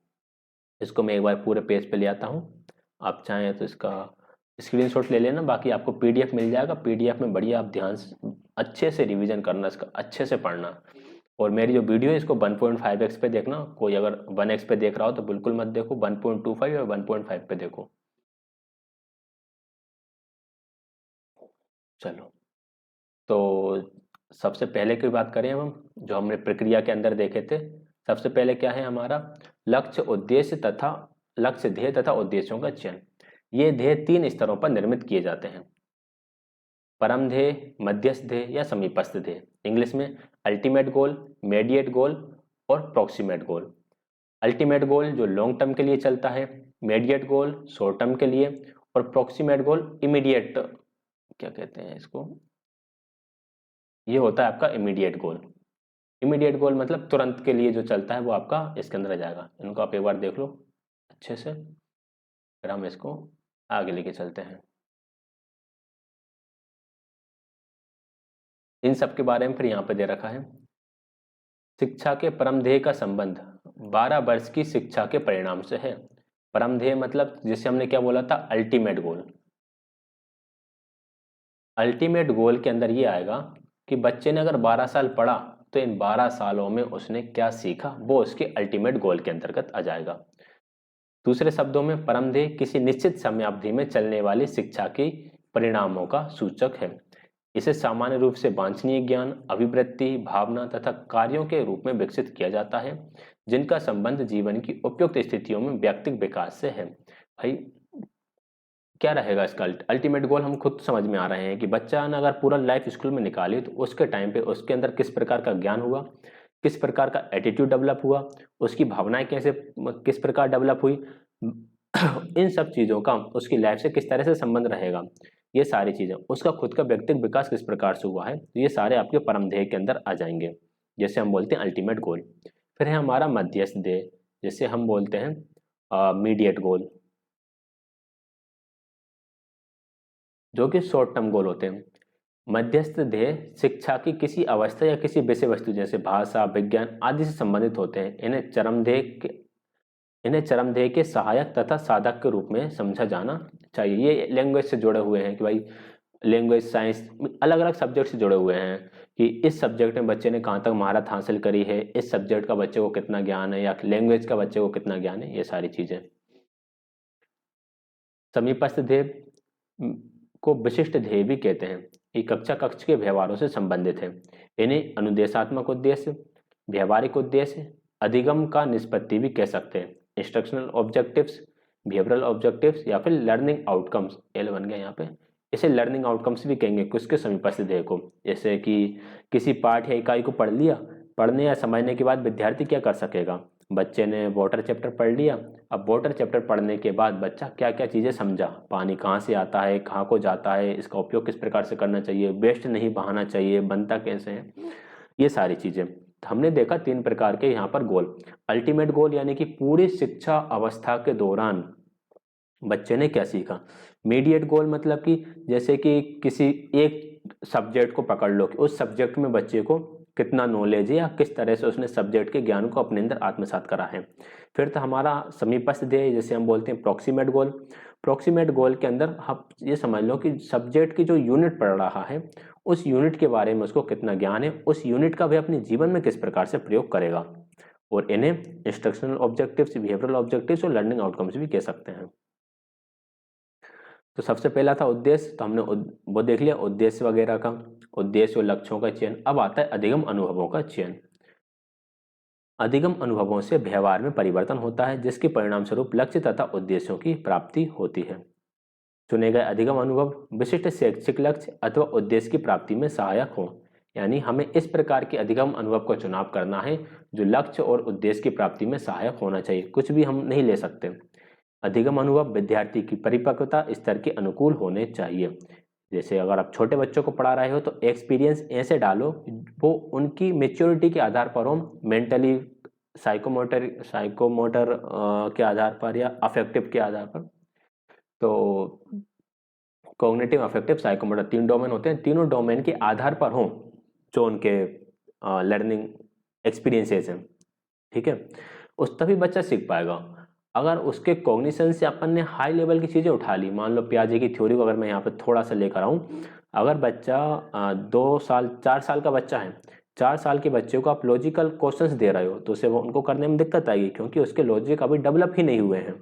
इसको मैं एक बार पूरे पेज पे ले आता हूँ, आप चाहें तो इसका स्क्रीनशॉट ले लेना, बाकी आपको पीडीएफ मिल जाएगा। पीडीएफ में बढ़िया आप ध्यान से अच्छे से रिवीजन करना, इसका अच्छे से पढ़ना। और मेरी जो वीडियो है इसको 1.5x पे देखना, कोई अगर 1x पे देख रहा हो तो बिल्कुल मत देखो, 1.25 या 1.5 पे देखो। चलो, तो सबसे पहले की बात करें हम, जो हमने प्रक्रिया के अंदर देखे थे। सबसे पहले क्या है हमारा, लक्ष्य उद्देश्य तथा लक्ष्य ध्येय तथा उद्देश्यों का चयन। ये ध्येय 3 स्तरों पर निर्मित किए जाते हैं, परम ध्येय, मध्यस्थ ध्येय या समीपस्थ ध्येय। इंग्लिश में अल्टीमेट गोल, मीडिएट गोल और प्रोक्सीमेट गोल। अल्टीमेट गोल जो लॉन्ग टर्म के लिए चलता है, मीडिएट गोल शॉर्ट टर्म के लिए, और प्रोक्सीमेट गोल इमीडिएट, क्या कहते हैं इसको, ये होता है आपका इमीडिएट गोल। इमीडिएट गोल मतलब तुरंत के लिए जो चलता है वो आपका इसके अंदर आ जाएगा। इनको आप एक बार देख लो अच्छे से, फिर हम इसको आगे लेके चलते हैं। इन सब के बारे में फिर यहाँ पे दे रखा है, शिक्षा के परम ध्येय का संबंध 12 वर्ष की शिक्षा के परिणाम से है। परम ध्येय मतलब जिसे हमने क्या बोला था, अल्टीमेट गोल। अल्टीमेट गोल के अंदर ये आएगा कि बच्चे ने अगर 12 साल पढ़ा तो इन 12 सालों में उसने क्या सीखा, वो उसके अल्टीमेट गोल के अंतर्गत आ जाएगा। दूसरे शब्दों में परम ध्येय किसी निश्चित समयावधि में चलने वाली शिक्षा के परिणामों का सूचक है। इसे सामान्य रूप से वांछनीय ज्ञान, अभिवृत्ति, भावना तथा कार्यों के रूप में विकसित किया जाता है, जिनका संबंध जीवन की उपयुक्त स्थितियों में व्यक्तिगत विकास से है। भाई क्या रहेगा इसका अल्टीमेट गोल हम खुद समझ में आ रहे हैं कि बच्चा ने अगर पूरा लाइफ स्कूल में निकाली तो उसके टाइम पे उसके अंदर किस प्रकार का ज्ञान हुआ, किस प्रकार का एटीट्यूड डेवलप हुआ, उसकी भावनाएं कैसे किस प्रकार डेवलप हुई, इन सब चीज़ों का उसकी लाइफ से किस तरह से संबंध रहेगा, ये सारी चीज़ें, उसका खुद का व्यक्तिगत विकास किस प्रकार से हुआ है, तो ये सारे आपके परम ध्येय के अंदर आ जाएंगे, जैसे हम बोलते हैं अल्टीमेट गोल। फिर है हमारा मध्यस्थ ध्येय, जिसे हम बोलते हैं मीडिएट गोल, जो कि शॉर्ट टर्म गोल होते हैं। मध्यस्थ ध्येय शिक्षा की किसी अवस्था या किसी विषय वस्तु जैसे भाषा, विज्ञान आदि से संबंधित होते हैं। इन्हें चरम ध्येय के सहायक तथा साधक के रूप में समझा जाना चाहिए। ये लैंग्वेज से जुड़े हुए हैं कि भाई लैंग्वेज, साइंस, अलग अलग सब्जेक्ट से जुड़े हुए हैं कि इस सब्जेक्ट में बच्चे ने कहाँ तक महारत हासिल करी है, इस सब्जेक्ट का बच्चे को कितना ज्ञान है, या लैंग्वेज का बच्चे को कितना ज्ञान है, ये सारी चीजें। समीपस्थ ध्येय को विशिष्ट ध्येय भी कहते हैं। ये कक्षा कक्ष के व्यवहारों से संबंधित है। इन्हें अनुदेशात्मक उद्देश्य, व्यवहारिक उद्देश्य, अधिगम का निष्पत्ति भी कह सकते हैं। इंस्ट्रक्शनल ऑब्जेक्टिव्स, बिहेवियरल ऑब्जेक्टिव्स या फिर लर्निंग आउटकम्स, एल बन गया यहाँ पे, इसे लर्निंग आउटकम्स भी कहेंगे किसके समीपस्थ ध्येय को। जैसे कि किसी पाठ या इकाई को पढ़ लिया, पढ़ने या समझने के बाद विद्यार्थी क्या कर सकेगा, बच्चे ने वाटर चैप्टर पढ़ लिया, अब वाटर चैप्टर पढ़ने के बाद बच्चा क्या क्या चीज़ें समझा, पानी कहाँ से आता है, कहाँ को जाता है, इसका उपयोग किस प्रकार से करना चाहिए, वेस्ट नहीं बहाना चाहिए, बनता कैसे है, ये सारी चीज़ें। तो हमने देखा 3 प्रकार के यहाँ पर गोल। अल्टीमेट गोल यानी कि पूरी शिक्षा अवस्था के दौरान बच्चे ने क्या सीखा। मीडिएट गोल मतलब कि जैसे कि किसी एक सब्जेक्ट को पकड़ लो कि उस सब्जेक्ट में बच्चे को कितना नॉलेज है या किस तरह से उसने सब्जेक्ट के ज्ञान को अपने अंदर आत्मसात करा है। फिर तो हमारा समीपस्थ ध्येय, जैसे हम बोलते हैं प्रॉक्सिमेट गोल। प्रॉक्सिमेट गोल के अंदर आप ये समझ लो कि सब्जेक्ट की जो यूनिट पढ़ रहा है उस यूनिट के बारे में उसको कितना ज्ञान है, उस यूनिट का भी अपने जीवन में किस प्रकार से प्रयोग करेगा। और इन्हें इंस्ट्रक्शनल ऑब्जेक्टिव्स, बिहेवियरल ऑब्जेक्टिव्स और लर्निंग आउटकम्स भी कह सकते हैं। तो सबसे पहला था उद्देश्य, तो हमने वो देख लिया उद्देश्य वगैरह का, उद्देश्य और लक्ष्यों का चयन। अब आता है अधिगम अनुभवों का चयन। अधिगम अनुभवों से व्यवहार में परिवर्तन होता है जिसके परिणाम स्वरूप लक्ष्य तथा उद्देश्यों की प्राप्ति होती है। चुने गए अधिगम अनुभव विशिष्ट शैक्षिक लक्ष्य अथवा उद्देश्य की प्राप्ति में सहायक हो। यानी हमें इस प्रकार के अधिगम अनुभव का चुनाव करना है जो लक्ष्य और उद्देश्य की प्राप्ति में सहायक होना चाहिए, कुछ भी हम नहीं ले सकते। अधिगम अनुभव विद्यार्थी की परिपक्वता स्तर के अनुकूल होने चाहिए। जैसे अगर आप छोटे बच्चों को पढ़ा रहे हो तो एक्सपीरियंस ऐसे डालो वो उनकी मेच्योरिटी के आधार पर हो, मेंटली, साइकोमोटर के आधार पर या अफेक्टिव के आधार पर। तो कॉग्निटिव, अफेक्टिव, साइकोमोटर 3 डोमेन होते हैं, तीनों डोमेन के आधार पर हो जो उनके लर्निंग एक्सपीरियंसेस हैं। ठीक है, उस तभी बच्चा सीख पाएगा। अगर उसके कॉग्निशन से अपन ने हाई लेवल की चीज़ें उठा ली, मान लो पियाजे की थ्योरी को अगर मैं यहाँ पे थोड़ा सा लेकर आऊँ, अगर बच्चा 2 साल 4 साल का बच्चा है, 4 साल के बच्चे को आप लॉजिकल क्वेश्चंस दे रहे हो तो उसे वो उनको करने में दिक्कत आएगी क्योंकि उसके लॉजिक अभी डेवलप ही नहीं हुए हैं।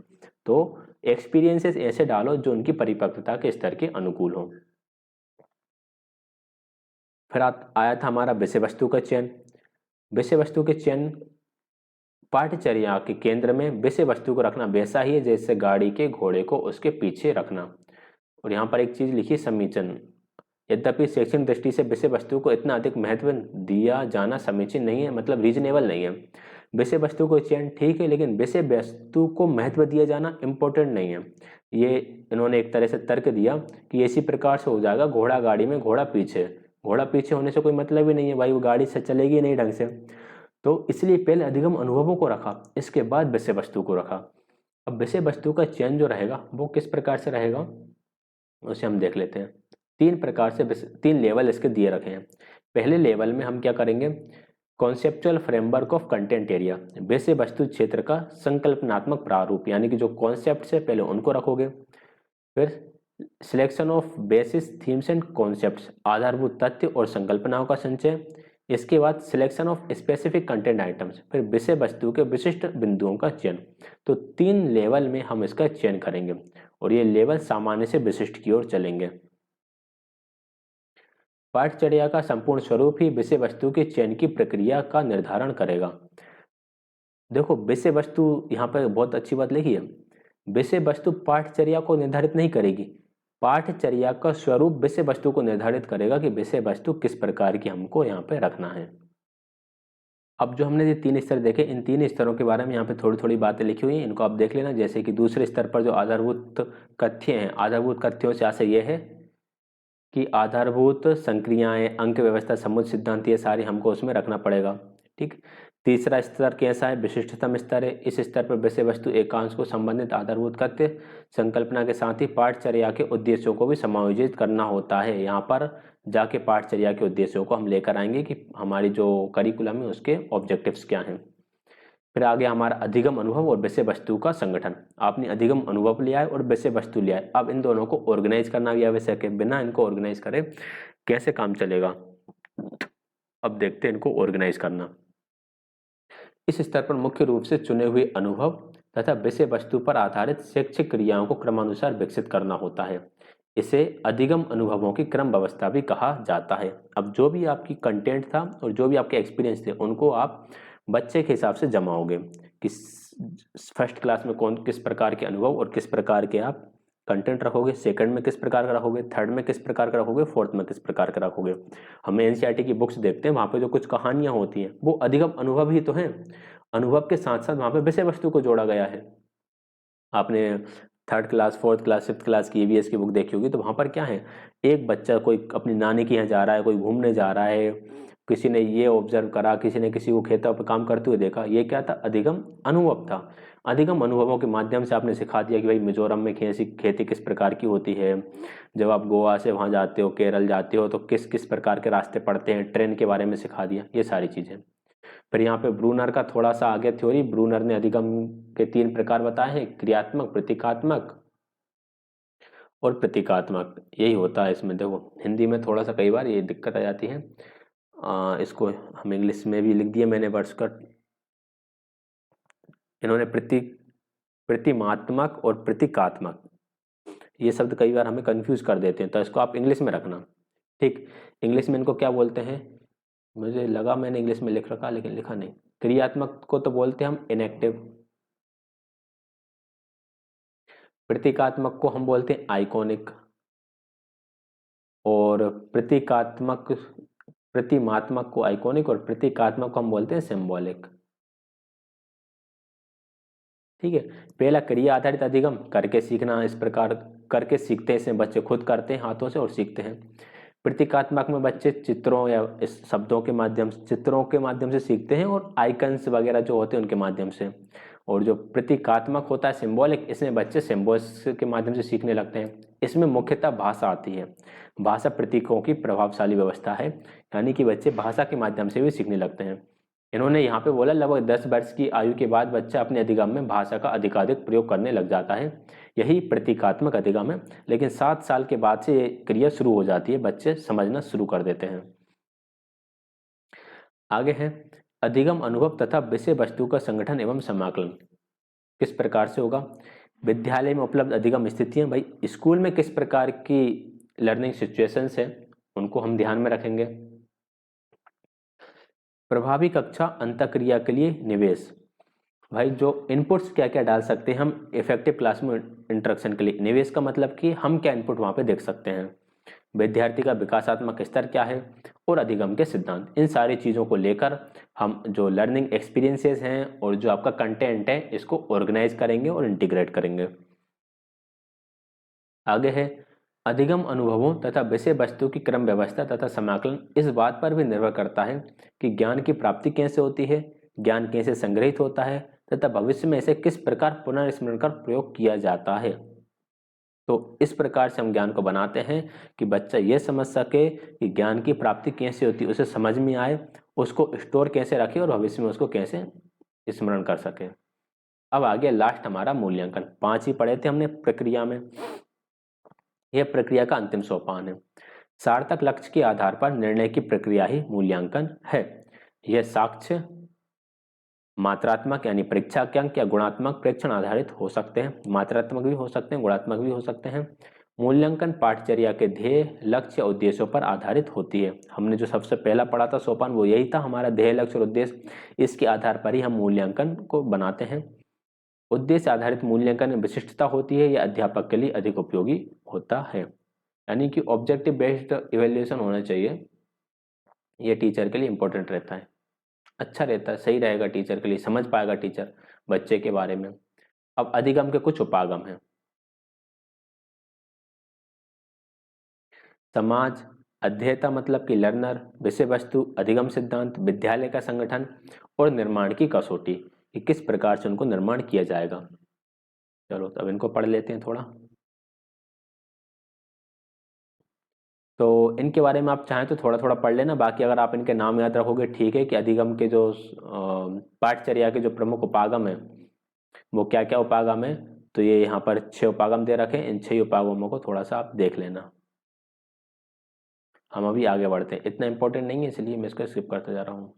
तो एक्सपीरियंसेस ऐसे डालो जो उनकी परिपक्वता के स्तर के अनुकूल हो। फिर आया था हमारा विषय वस्तु का चयन। विषय वस्तु के चयन पाठ्यचर्या के केंद्र में विषय वस्तु को रखना वैसा ही है जैसे गाड़ी के घोड़े को उसके पीछे रखना। और यहाँ पर एक चीज लिखी समीचीन। यद्यपि शैक्षणिक दृष्टि से विषय वस्तु को इतना अधिक महत्व दिया जाना समीचीन नहीं है, मतलब रीजनेबल नहीं है। विषय वस्तु को चयन ठीक है लेकिन विषय वस्तु को महत्व दिया जाना इम्पोर्टेंट नहीं है। ये इन्होंने एक तरह से तर्क दिया कि इसी प्रकार से हो जाएगा घोड़ा गाड़ी में घोड़ा पीछे। घोड़ा पीछे होने से कोई मतलब ही नहीं है भाई, वो गाड़ी से चलेगी नहीं ढंग से। तो इसलिए पहले अधिगम अनुभवों को रखा, इसके बाद विषय वस्तु को रखा। अब विषय वस्तु का चयन जो रहेगा वो किस प्रकार से रहेगा उसे हम देख लेते हैं। 3 प्रकार से 3 लेवल इसके दिए रखे हैं। पहले लेवल में हम क्या करेंगे, conceptual framework of content area, विषय वस्तु क्षेत्र का संकल्पनात्मक प्रारूप, यानी कि जो कॉन्सेप्ट है पहले उनको रखोगे। फिर selection of basis themes and concepts, आधारभूत तथ्य और संकल्पनाओं का संचय। इसके बाद selection of specific content items, फिर विषय वस्तु के विशिष्ट बिंदुओं का चयन। तो 3 लेवल में हम इसका चयन करेंगे और ये लेवल सामान्य से विशिष्ट की ओर चलेंगे। पाठचर्या का संपूर्ण स्वरूप ही विषय वस्तु के चयन की प्रक्रिया का निर्धारण करेगा। देखो विषय वस्तु यहाँ पर बहुत अच्छी बात लिखी है विषय वस्तु पाठचर्या को निर्धारित नहीं करेगी, पाठचर्या का स्वरूप विषय वस्तु को निर्धारित करेगा कि विषय वस्तु किस प्रकार की हमको यहाँ पे रखना है। अब जो हमने ये 3 स्तर देखे, इन 3 स्तरों के बारे में यहाँ पे थोड़ी थोड़ी बातें लिखी हुई हैं, इनको आप देख लेना। जैसे कि दूसरे स्तर पर जो आधारभूत कथ्य हैं, आधारभूत कथ्यों से आशय ये है कि आधारभूत संक्रियाएं, अंक व्यवस्था, समुच्चय सिद्धांत, ये सारे हमको उसमें रखना पड़ेगा। ठीक। तीसरा स्तर कैसा है? विशिष्टतम स्तर है। इस स्तर पर विषय वस्तु एकांश को संबंधित आधारभूत कथ्य संकल्पना के साथ ही पाठचर्या के उद्देश्यों को भी समायोजित करना होता है। यहाँ पर जाके पाठचर्या के उद्देश्यों को हम लेकर आएंगे कि हमारी जो करिकुलम है उसके ऑब्जेक्टिव्स क्या हैं। फिर आगे हमारा अधिगम अनुभव और विषय वस्तु का संगठन। आपने अधिगम अनुभव लिया है और विषय वस्तु लिया है, अब इन दोनों को ऑर्गेनाइज करना भी आवश्यक है। बिना इनको ऑर्गेनाइज करे कैसे काम चलेगा? अब देखते हैं इनको ऑर्गेनाइज करना। इस स्तर पर मुख्य रूप से चुने हुए अनुभव तथा विषय वस्तु पर आधारित शैक्षिक क्रियाओं को क्रमानुसार विकसित करना होता है। इसे अधिगम अनुभवों की क्रम व्यवस्था भी कहा जाता है। अब जो भी आपकी कंटेंट था और जो भी आपके एक्सपीरियंस थे उनको आप बच्चे के हिसाब से जमाओगे कि फर्स्ट क्लास में कौन किस प्रकार के अनुभव और किस प्रकार के आप कंटेंट रखोगे, सेकंड में किस प्रकार का रखोगे, थर्ड में किस प्रकार का रखोगे, फोर्थ में किस प्रकार का रखोगे। हमें एनसीईआरटी की बुक्स देखते हैं, वहाँ पे जो कुछ कहानियाँ होती हैं वो अधिगम अनुभव ही तो हैं। अनुभव के साथ साथ वहाँ पे विषय वस्तु को जोड़ा गया है। आपने third class, fourth class, fifth class की ईवीएस की बुक देखी होगी, तो वहाँ पर क्या है, एक बच्चा कोई अपनी नानी के यहाँ जा रहा है, कोई घूमने जा रहा है, किसी ने ये ऑब्जर्व करा, किसी ने किसी को खेतों पर काम करते हुए देखा, ये क्या था? अधिगम अनुभव था। अधिगम अनुभवों के माध्यम से आपने सिखा दिया कि भाई मिजोरम में खेती किस प्रकार की होती है, जब आप गोवा से वहाँ जाते हो, केरल जाते हो, तो किस किस प्रकार के रास्ते पड़ते हैं, ट्रेन के बारे में सिखा दिया, ये सारी चीज़ें। फिर यहाँ पे ब्रूनर का थोड़ा सा आगे थ्योरी, ब्रूनर ने अधिगम के 3 प्रकार बताए हैं, क्रियात्मक, प्रतीकात्मक और प्रतीकात्मक। यही होता है इसमें। देखो हिंदी में थोड़ा सा कई बार ये दिक्कत आ जाती है, इसको हम इंग्लिश में भी लिख दिया मैंने वर्ड्स का। इन्होंने प्रतिमात्मक और प्रतीकात्मक ये शब्द कई बार हमें कंफ्यूज कर देते हैं, तो इसको आप इंग्लिश में रखना। ठीक, इंग्लिश में इनको क्या बोलते हैं? मुझे लगा मैंने इंग्लिश में लिख रखा लेकिन लिखा नहीं। क्रियात्मक को तो बोलते हैं हम इनएक्टिव, प्रतीकात्मक को हम बोलते हैं आइकॉनिक, और प्रतिमात्मक को आइकॉनिक और प्रतीकात्मक को हम बोलते हैं सिंबॉलिक। ठीक है, पहला क्रिया आधारित अधिगम, करके सीखना, इस प्रकार करके सीखते हैं, इसमें बच्चे खुद करते हैं हाथों से और सीखते हैं। प्रतीकात्मक में बच्चे चित्रों या इस शब्दों के माध्यम से, चित्रों के माध्यम से सीखते हैं और आइकन्स वगैरह जो होते हैं उनके माध्यम से। और जो प्रतीकात्मक होता है सिंबॉलिक, इसमें बच्चे सिंबल्स के माध्यम से सीखने लगते हैं। इसमें मुख्यतः भाषा आती है। भाषा प्रतीकों की प्रभावशाली व्यवस्था है, यानी कि बच्चे भाषा के माध्यम से भी सीखने लगते हैं। इन्होंने यहाँ पे बोला लगभग 10 वर्ष की आयु के बाद बच्चा अपने अधिगम में भाषा का अधिकाधिक प्रयोग करने लग जाता है, यही प्रतीकात्मक अधिगम है। लेकिन 7 साल के बाद से ये क्रिया शुरू हो जाती है, बच्चे समझना शुरू कर देते हैं। आगे है अधिगम अनुभव तथा विषय वस्तु का संगठन एवं समाकलन। किस प्रकार से होगा? विद्यालय में उपलब्ध अधिगम स्थितियां, भाई स्कूल में किस प्रकार की लर्निंग सिचुएशंस है उनको हम ध्यान में रखेंगे। प्रभावी कक्षा अंतःक्रिया के लिए निवेश, भाई जो इनपुट्स क्या क्या डाल सकते हैं हम इफेक्टिव क्लासरूम इंटरेक्शन के लिए। निवेश का मतलब कि हम क्या इनपुट वहाँ पे देख सकते हैं, विद्यार्थी का विकासात्मक स्तर क्या है, और अधिगम के सिद्धांत। इन सारी चीज़ों को लेकर हम जो लर्निंग एक्सपीरियंसेस हैं और जो आपका कंटेंट है इसको ऑर्गेनाइज करेंगे और इंटीग्रेट करेंगे। आगे है अधिगम अनुभवों तथा विषय वस्तु की क्रम व्यवस्था तथा समाकलन। इस बात पर भी निर्भर करता है कि ज्ञान की प्राप्ति कैसे होती है, ज्ञान कैसे संग्रहित होता है तथा भविष्य में इसे किस प्रकार पुनर्स्मरण कर प्रयोग किया जाता है। तो इस प्रकार से हम ज्ञान को बनाते हैं कि बच्चा ये समझ सके कि ज्ञान की प्राप्ति कैसे होती है, उसे समझ में आए, उसको स्टोर कैसे रखे और भविष्य में उसको कैसे स्मरण कर सके। अब आगे लास्ट हमारा मूल्यांकन। 5 ही पढ़े थे हमने प्रक्रिया में, यह प्रक्रिया का अंतिम सोपान है। सार्थक लक्ष्य के आधार पर निर्णय की प्रक्रिया ही मूल्यांकन है। यह साक्ष्य, मात्रात्मक यानी परीक्षा के अंक या गुणात्मक प्रेक्षण आधारित हो सकते हैं। मात्रात्मक भी हो सकते हैं, गुणात्मक भी हो सकते हैं। मूल्यांकन पाठचर्या के ध्येय, लक्ष्य और उद्देश्यों पर आधारित होती है। हमने जो सबसे पहला पढ़ा था सोपान वो यही था, हमारा ध्येय, लक्ष्य और उद्देश्य, इसके आधार पर ही हम मूल्यांकन को बनाते हैं। उद्देश्य आधारित मूल्यांकन विशिष्टता होती है या अध्यापक के लिए अधिक उपयोगी होता है। यानी कि ऑब्जेक्टिव बेस्ड इवेल्युएशन होना चाहिए, ये टीचर के लिए इंपॉर्टेंट रहता है, अच्छा रहता है, सही रहेगा टीचर के लिए, समझ पाएगा टीचर बच्चे के बारे में। अब अधिगम के कुछ उपागम हैं। समाज, अध्येता मतलब कि लर्नर, विषय वस्तु, अधिगम सिद्धांत, विद्यालय का संगठन और निर्माण की कसौटी, कि किस प्रकार से उनको निर्माण किया जाएगा। चलो तो अब इनको पढ़ लेते हैं थोड़ा। तो इनके बारे में आप चाहें तो थोड़ा थोड़ा पढ़ लेना, बाकी अगर आप इनके नाम याद रखोगे ठीक है। कि अधिगम के जो पाठचर्या के जो प्रमुख उपागम है वो क्या क्या उपागम है, तो ये यहाँ पर 6 उपागम दे रखे हैं। इन 6 उपागमों को थोड़ा सा आप देख लेना। हम अभी आगे बढ़ते हैं, इतना इंपॉर्टेंट नहीं है इसलिए मैं इसको स्किप करते जा रहा हूँ।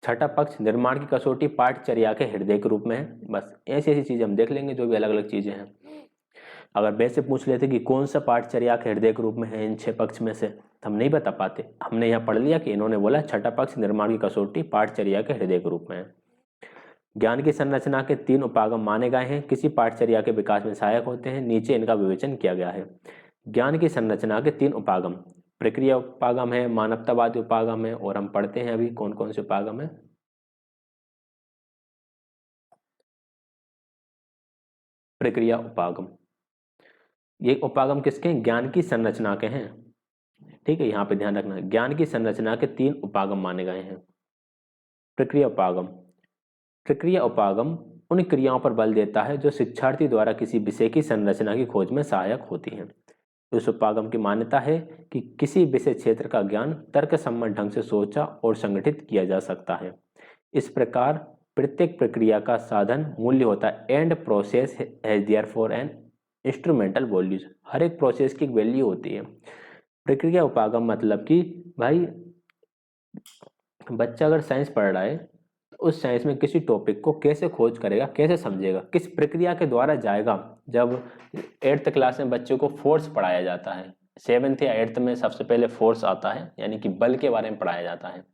छठा पक्ष निर्माण की कसौटी पाठचर्या के हृदय के रूप में है। बस ऐसी ऐसी चीजें हम देख लेंगे जो भी अलग अलग चीजें हैं। अगर वैसे पूछ लेते कि कौन सा पाठचर्या के हृदय के रूप में है इन 6 पक्ष में से, तो हम नहीं बता पाते। हमने यहाँ पढ़ लिया कि इन्होंने बोला छठा पक्ष निर्माण की कसौटी पाठचर्या के हृदय के रूप में है। ज्ञान की संरचना के 3 उपागम माने गए हैं, किसी पाठचर्या के विकास में सहायक होते हैं। नीचे इनका विवेचन किया गया है। ज्ञान की संरचना के 3 उपागम, प्रक्रिया उपागम है, मानवतावादी उपागम है, और हम पढ़ते हैं अभी कौन कौन से उपागम है। प्रक्रिया उपागम, ये उपागम किसके हैं? ज्ञान की संरचना के हैं। ठीक है, यहाँ पे ध्यान रखना, ज्ञान की संरचना के 3 उपागम माने गए हैं। प्रक्रिया उपागम, प्रक्रिया उपागम उन क्रियाओं पर बल देता है जो शिक्षार्थी द्वारा किसी विषय की संरचना की खोज में सहायक होती हैं। इस उपागम की मान्यता है कि किसी विषय क्षेत्र का ज्ञान तर्क सम्मत ढंग से सोचा और संगठित किया जा सकता है। इस प्रकार प्रत्येक प्रक्रिया का साधन मूल्य होता है। And process has therefore an instrumental values, हर एक प्रोसेस की एक वैल्यू होती है। प्रक्रिया उपागम मतलब कि भाई बच्चा अगर साइंस पढ़ रहा है तो उस साइंस में किसी टॉपिक को कैसे खोज करेगा, कैसे समझेगा, किस प्रक्रिया के द्वारा जाएगा। जब 8th क्लास में बच्चों को फोर्स पढ़ाया जाता है, 7th या 8th में सबसे पहले फोर्स आता है, यानी कि बल के बारे में पढ़ाया जाता है।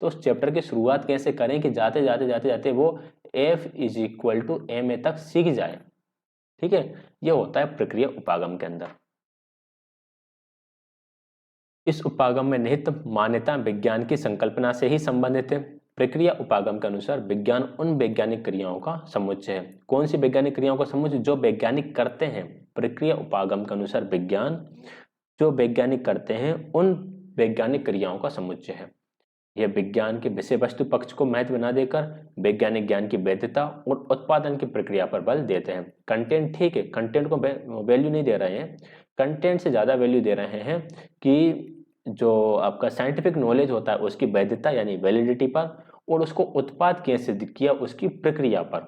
तो उस चैप्टर की शुरुआत कैसे करें कि जाते जाते जाते जाते वो F=ma तक सीख जाए। ठीक है, ये होता है प्रक्रिया उपागम के अंदर। इस उपागम में निहित मान्यता विज्ञान की संकल्पना से ही संबंधित है। प्रक्रिया उपागम के अनुसार विज्ञान उन वैज्ञानिक क्रियाओं का समुच्चय है। कौन सी वैज्ञानिक क्रियाओं का समुच्चय? जो वैज्ञानिक करते हैं। प्रक्रिया उपागम के अनुसार विज्ञान जो वैज्ञानिक करते हैं उन वैज्ञानिक क्रियाओं का समुच्चय है। यह विज्ञान के विषय वस्तु पक्ष को महत्व न देकर वैज्ञानिक ज्ञान की वैधता और उत्पादन की प्रक्रिया पर बल देते हैं। कंटेंट ठीक है, कंटेंट को वैल्यू नहीं दे रहे हैं, कंटेंट से ज्यादा वैल्यू दे रहे हैं कि जो आपका साइंटिफिक नॉलेज होता है उसकी वैधता यानी वैलिडिटी पर, और उसको उत्पाद कैसे किया उसकी प्रक्रिया पर।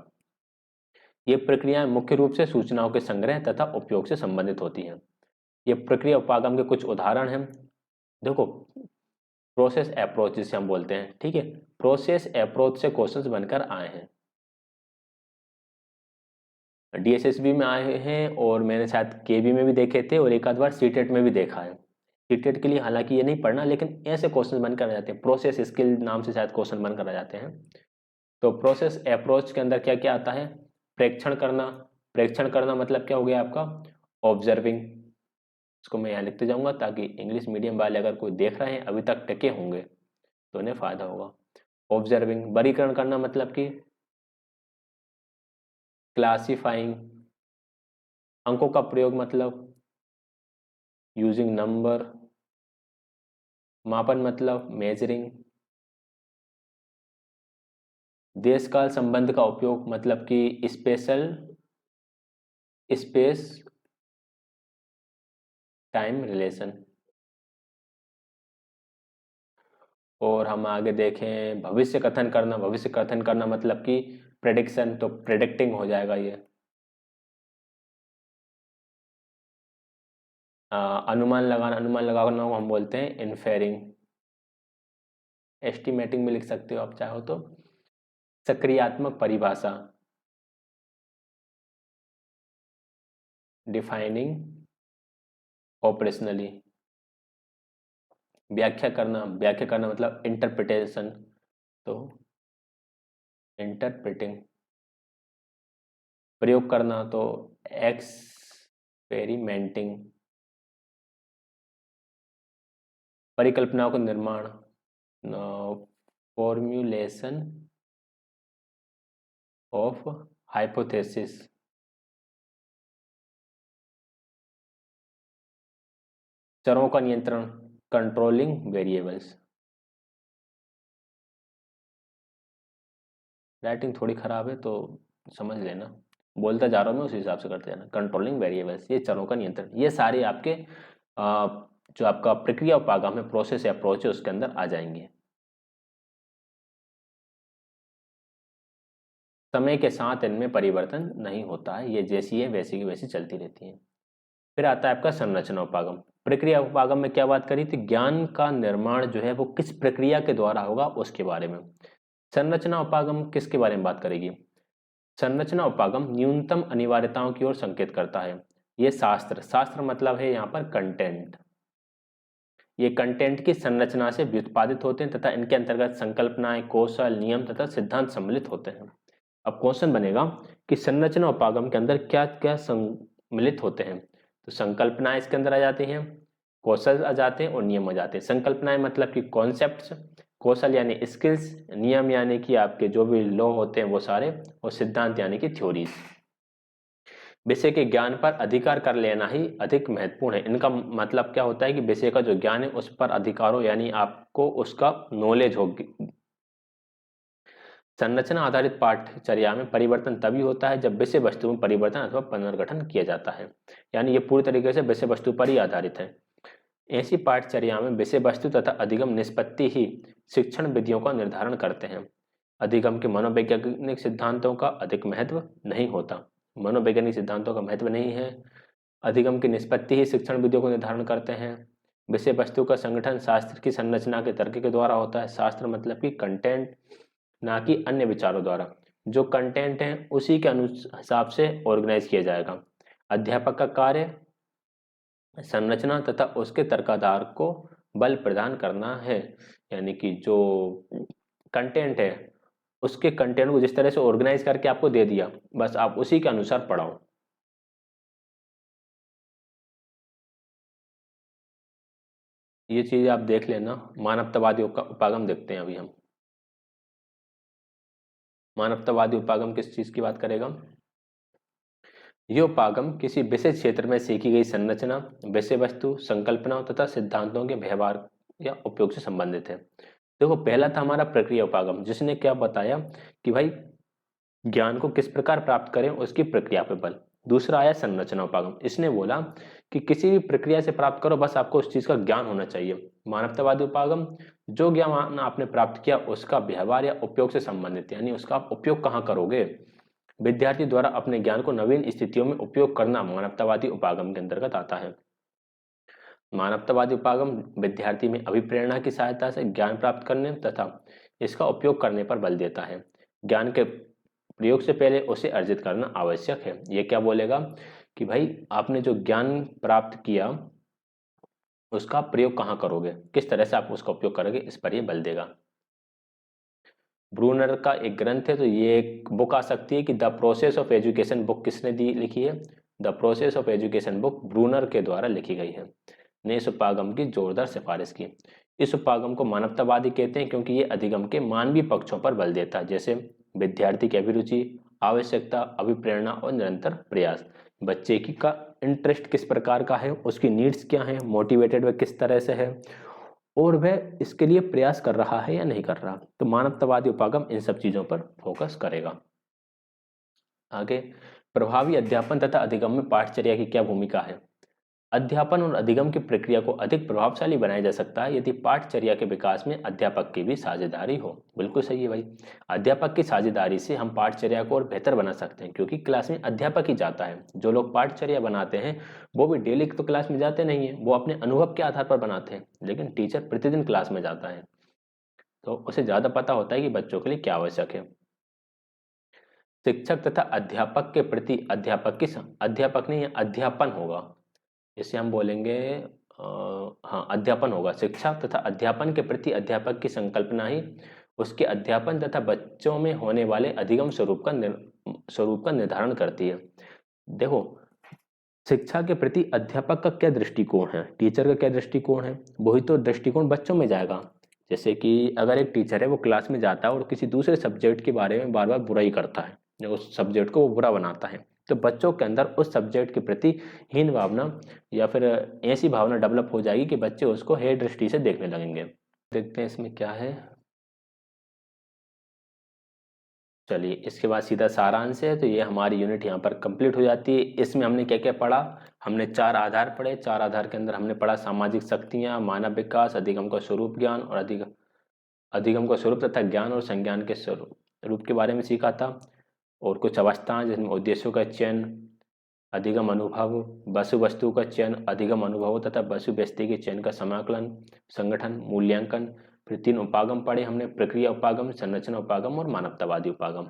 ये प्रक्रियाएं मुख्य रूप से सूचनाओं के संग्रह तथा उपयोग से संबंधित होती हैं। ये प्रक्रिया उपागम के कुछ उदाहरण हैं। देखो, प्रोसेस अप्रोच जिसे हम बोलते हैं, ठीक है, प्रोसेस अप्रोच से क्वेश्चंस बनकर आए हैं, डीएसएसबी में आए हैं, और मैंने शायद केबी में भी देखे थे, और एक आध बार सीटेट में भी देखा है। सीटेट के लिए हालांकि ये नहीं पढ़ना, लेकिन ऐसे क्वेश्चन बनकर आ जाते हैं, प्रोसेस स्किल नाम से शायद क्वेश्चन बनकर आ जाते हैं। तो प्रोसेस अप्रोच के अंदर क्या क्या आता है? प्रेक्षण करना। प्रेक्षण करना मतलब क्या हो गया आपका? ऑब्जर्विंग। इसको मैं यहाँ लिखते जाऊंगा ताकि इंग्लिश मीडियम वाले अगर कोई देख रहे हैं अभी तक टिके होंगे तो उन्हें फायदा होगा। ऑब्जर्विंग। वर्गीकरण करना मतलब कि क्लासिफाइंग। अंकों का प्रयोग मतलब यूजिंग नंबर। मापन मतलब मेजरिंग। देश काल संबंध का उपयोग मतलब कि स्पेशल स्पेस टाइम रिलेशन। और हम आगे देखें भविष्य कथन करना। भविष्य कथन करना मतलब कि प्रेडिक्शन, तो प्रेडिक्टिंग हो जाएगा ये। अनुमान लगाना, अनुमान लगाना को हम बोलते हैं इन्फेरिंग। एस्टिमेटिंग में लिख सकते हो आप चाहो तो। सक्रियात्मक परिभाषा, डिफाइनिंग ऑपरेशनली। व्याख्या करना, व्याख्या करना मतलब इंटरप्रिटेशन, तो इंटरप्रेटिंग, प्रयोग करना तो एक्सपेरिमेंटिंग, परिकल्पनाओं का निर्माण, फॉर्म्यूलेशन ऑफ हाइपोथेसिस, चरों का नियंत्रण, कंट्रोलिंग वेरिएबल्स। राइटिंग थोड़ी खराब है तो समझ लेना, बोलता जा रहा हूँ मैं उस हिसाब से करते जाना। कंट्रोलिंग वेरिएबल्स, ये चरों का नियंत्रण, ये सारे आपके जो आपका प्रक्रिया उपागम है, प्रोसेस या अप्रोच है, उसके अंदर आ जाएंगे। समय के साथ इनमें परिवर्तन नहीं होता है, ये जैसी है वैसी की वैसी चलती रहती है। फिर आता है आपका संरचना उपागम। प्रक्रिया उपागम में क्या बात करी थी? ज्ञान का निर्माण जो है वो किस प्रक्रिया के द्वारा होगा उसके बारे में। संरचना उपागम किसके बारे में बात करेगी? संरचना उपागम न्यूनतम अनिवार्यताओं की ओर संकेत करता है। ये शास्त्र, शास्त्र मतलब है यहाँ पर कंटेंट, ये कंटेंट की संरचना से व्युत्पादित होते हैं तथा इनके अंतर्गत संकल्पनाएं, कौशल, नियम तथा सिद्धांत सम्मिलित होते हैं। अब क्वेश्चन बनेगा कि संरचना उपागम के अंदर क्या क्या सम्मिलित होते हैं? तो संकल्पनाएं इसके अंदर आ जाती हैं, कौशल आ जाते हैं और नियम आ जाते हैं। संकल्पनाएं मतलब कि कॉन्सेप्ट्स, कौशल यानी स्किल्स, नियम यानी कि आपके जो भी लॉ होते हैं वो सारे, और सिद्धांत यानी कि थ्योरीज। विषय के ज्ञान पर अधिकार कर लेना ही अधिक महत्वपूर्ण है। इनका मतलब क्या होता है कि विषय का जो ज्ञान है उस पर अधिकार हो, यानी आपको उसका नॉलेज होगी। संरचना आधारित पाठचर्या में परिवर्तन तभी होता है जब विषय वस्तु में परिवर्तन अथवा पुनर्गठन किया जाता है, यानी ये पूरी तरीके से विषय वस्तु पर ही आधारित है। ऐसी पाठचर्या में विषय वस्तु तथा अधिगम निष्पत्ति ही शिक्षण विधियों का निर्धारण करते हैं। अधिगम के मनोवैज्ञानिक सिद्धांतों का अधिक महत्व नहीं होता, मनोवैज्ञानिक सिद्धांतों का महत्व नहीं है। अधिगम की निष्पत्ति ही शिक्षण विधियों को निर्धारण करते हैं। विषय वस्तु का संगठन शास्त्र की संरचना के तर्क के द्वारा होता है। शास्त्र मतलब कि कंटेंट, ना कि अन्य विचारों द्वारा। जो कंटेंट है उसी के हिसाब से ऑर्गेनाइज किया जाएगा। अध्यापक का कार्य संरचना तथा उसके तर्काधार को बल प्रदान करना है, यानी कि जो कंटेंट है उसके कंटेंट को जिस तरह से ऑर्गेनाइज करके आपको दे दिया, बस आप उसी के अनुसार पढ़ाओ। ये चीज आप देख लेना। मानवतावादी उपागम देखते हैं अभी हम। मानवतावादी उपागम किस चीज की बात करेगा? यह उपागम किसी विशेष क्षेत्र में सीखी गई संरचना, विषय वस्तु, संकल्पनाओं तथा सिद्धांतों के व्यवहार या उपयोग से संबंधित है। देखो, पहला था हमारा प्रक्रिया उपागम, जिसने क्या बताया कि भाई ज्ञान को किस प्रकार प्राप्त करें उसकी प्रक्रिया पे बल। दूसरा आया संरचना उपागम, इसने बोला कि किसी भी प्रक्रिया से प्राप्त करो, बस आपको उस चीज का ज्ञान होना चाहिए। मानवतावादी उपागम, जो ज्ञान आपने प्राप्त किया उसका व्यवहार या उपयोग से संबंधित, यानी उसका आप उपयोग कहाँ करोगे। विद्यार्थी द्वारा अपने ज्ञान को नवीन स्थितियों में उपयोग करना मानवतावादी उपागम के अंतर्गत आता है। मानवतावादी उपागम विद्यार्थी में अभिप्रेरणा की सहायता से ज्ञान प्राप्त करने तथा इसका उपयोग करने पर बल देता है। ज्ञान के प्रयोग से पहले उसे अर्जित करना आवश्यक है। ये क्या बोलेगा कि भाई आपने जो ज्ञान प्राप्त किया उसका प्रयोग कहाँ करोगे, किस तरह से आप उसका उपयोग करोगे, इस पर ये बल देगा। ब्रूनर का एक ग्रंथ है, तो ये एक बुक आ सकती है कि the process of education book किसने दी लिखी है? The process of education book Bruner के द्वारा लिखी गई है, ने इस उपागम की जोरदार सिफारिश की। इस उपागम को मानवतावादी कहते हैं क्योंकि ये अधिगम के मानवीय पक्षों पर बल देता है, जैसे विद्यार्थी की अभिरुचि, आवश्यकता, अभिप्रेरणा और निरंतर प्रयास। बच्चे की का इंटरेस्ट किस प्रकार का है, उसकी नीड्स क्या है, मोटिवेटेड वह किस तरह से है, और वह इसके लिए प्रयास कर रहा है या नहीं कर रहा। तो मानवतावादी उपागम इन सब चीजों पर फोकस करेगा। आगे, प्रभावी अध्यापन तथा अधिगम में पाठचर्या की क्या भूमिका है? अध्यापन और अधिगम की प्रक्रिया को अधिक प्रभावशाली बनाया जा सकता है यदि पाठचर्या के विकास में अध्यापक की भी साझेदारी हो। बिल्कुल सही है भाई, अध्यापक की साझेदारी से हम पाठचर्या को और बेहतर बना सकते हैं, क्योंकि क्लास में अध्यापक ही जाता है। जो लोग पाठचर्या बनाते हैं वो भी डेली तो क्लास में जाते नहीं है, वो अपने अनुभव के आधार पर बनाते हैं, लेकिन टीचर प्रतिदिन क्लास में जाता है तो उसे ज्यादा पता होता है कि बच्चों के लिए क्या आवश्यक है। शिक्षक तथा अध्यापक के प्रति अध्यापक नहीं, अध्यापन होगा, इसे हम बोलेंगे हाँ अध्यापन होगा। शिक्षा तथा अध्यापन के प्रति अध्यापक की संकल्पना ही उसके अध्यापन तथा बच्चों में होने वाले अधिगम स्वरूप का निर्धारण करती है। देखो, शिक्षा के प्रति अध्यापक का क्या दृष्टिकोण है, टीचर का क्या दृष्टिकोण है, वही तो दृष्टिकोण बच्चों में जाएगा। जैसे कि अगर एक टीचर है वो क्लास में जाता है और किसी दूसरे सब्जेक्ट के बारे में बार बार बुराई करता है, उस सब्जेक्ट को वो बुरा बनाता है, तो बच्चों के अंदर उस सब्जेक्ट के प्रति हीन भावना या फिर ऐसी भावना डेवलप हो जाएगी कि बच्चे उसको हेय दृष्टि से देखने लगेंगे। देखते हैं इसमें क्या है। चलिए, इसके बाद सीधा सारांश है। तो ये हमारी यूनिट यहाँ पर कंप्लीट हो जाती है। इसमें हमने क्या क्या पढ़ा, हमने 4 आधार पढ़े। 4 आधार के अंदर हमने पढ़ा सामाजिक शक्तियाँ, मानव विकास, अधिगम का स्वरूप ज्ञान और अधिगम का स्वरूप तथा ज्ञान और संज्ञान के स्वरूप के बारे में सीखा था। और कुछ अवस्थाएं जिसमें उद्देश्यों का चयन, अधिगम अनुभव, वस्तु वस्तु का चयन, अधिगम अनुभव तथा वस्तु व्यक्ति के चयन का समाकलन, संगठन, मूल्यांकन। फिर 3 उपागम पढ़े हमने, प्रक्रिया उपागम, संरचना उपागम और मानवतावादी उपागम।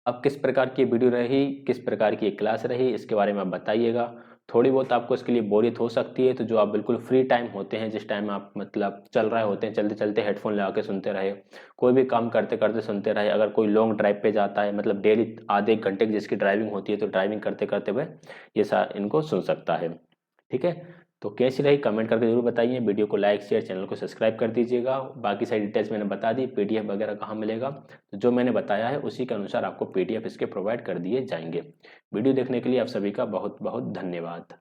अब किस प्रकार की वीडियो रही, किस प्रकार की क्लास रही, इसके बारे में आप बताइएगा। थोड़ी बहुत आपको इसके लिए बोरियत हो सकती है, तो जो आप बिल्कुल फ्री टाइम होते हैं, जिस टाइम आप मतलब चल रहे होते हैं, चलते चलते हेडफोन लगा के सुनते रहे, कोई भी काम करते करते सुनते रहे, अगर कोई लॉन्ग ड्राइव पे जाता है, मतलब डेली आधे 1 घंटे की जिसकी ड्राइविंग होती है, तो ड्राइविंग करते करते वह ये इनको सुन सकता है। ठीक है, तो कैसी रही कमेंट करके जरूर बताइए। वीडियो को लाइक शेयर, चैनल को सब्सक्राइब कर दीजिएगा। बाकी सारी डिटेल्स मैंने बता दी, पीडीएफ वगैरह कहाँ मिलेगा, तो जो मैंने बताया है उसी के अनुसार आपको पीडीएफ इसके प्रोवाइड कर दिए जाएंगे। वीडियो देखने के लिए आप सभी का बहुत बहुत धन्यवाद।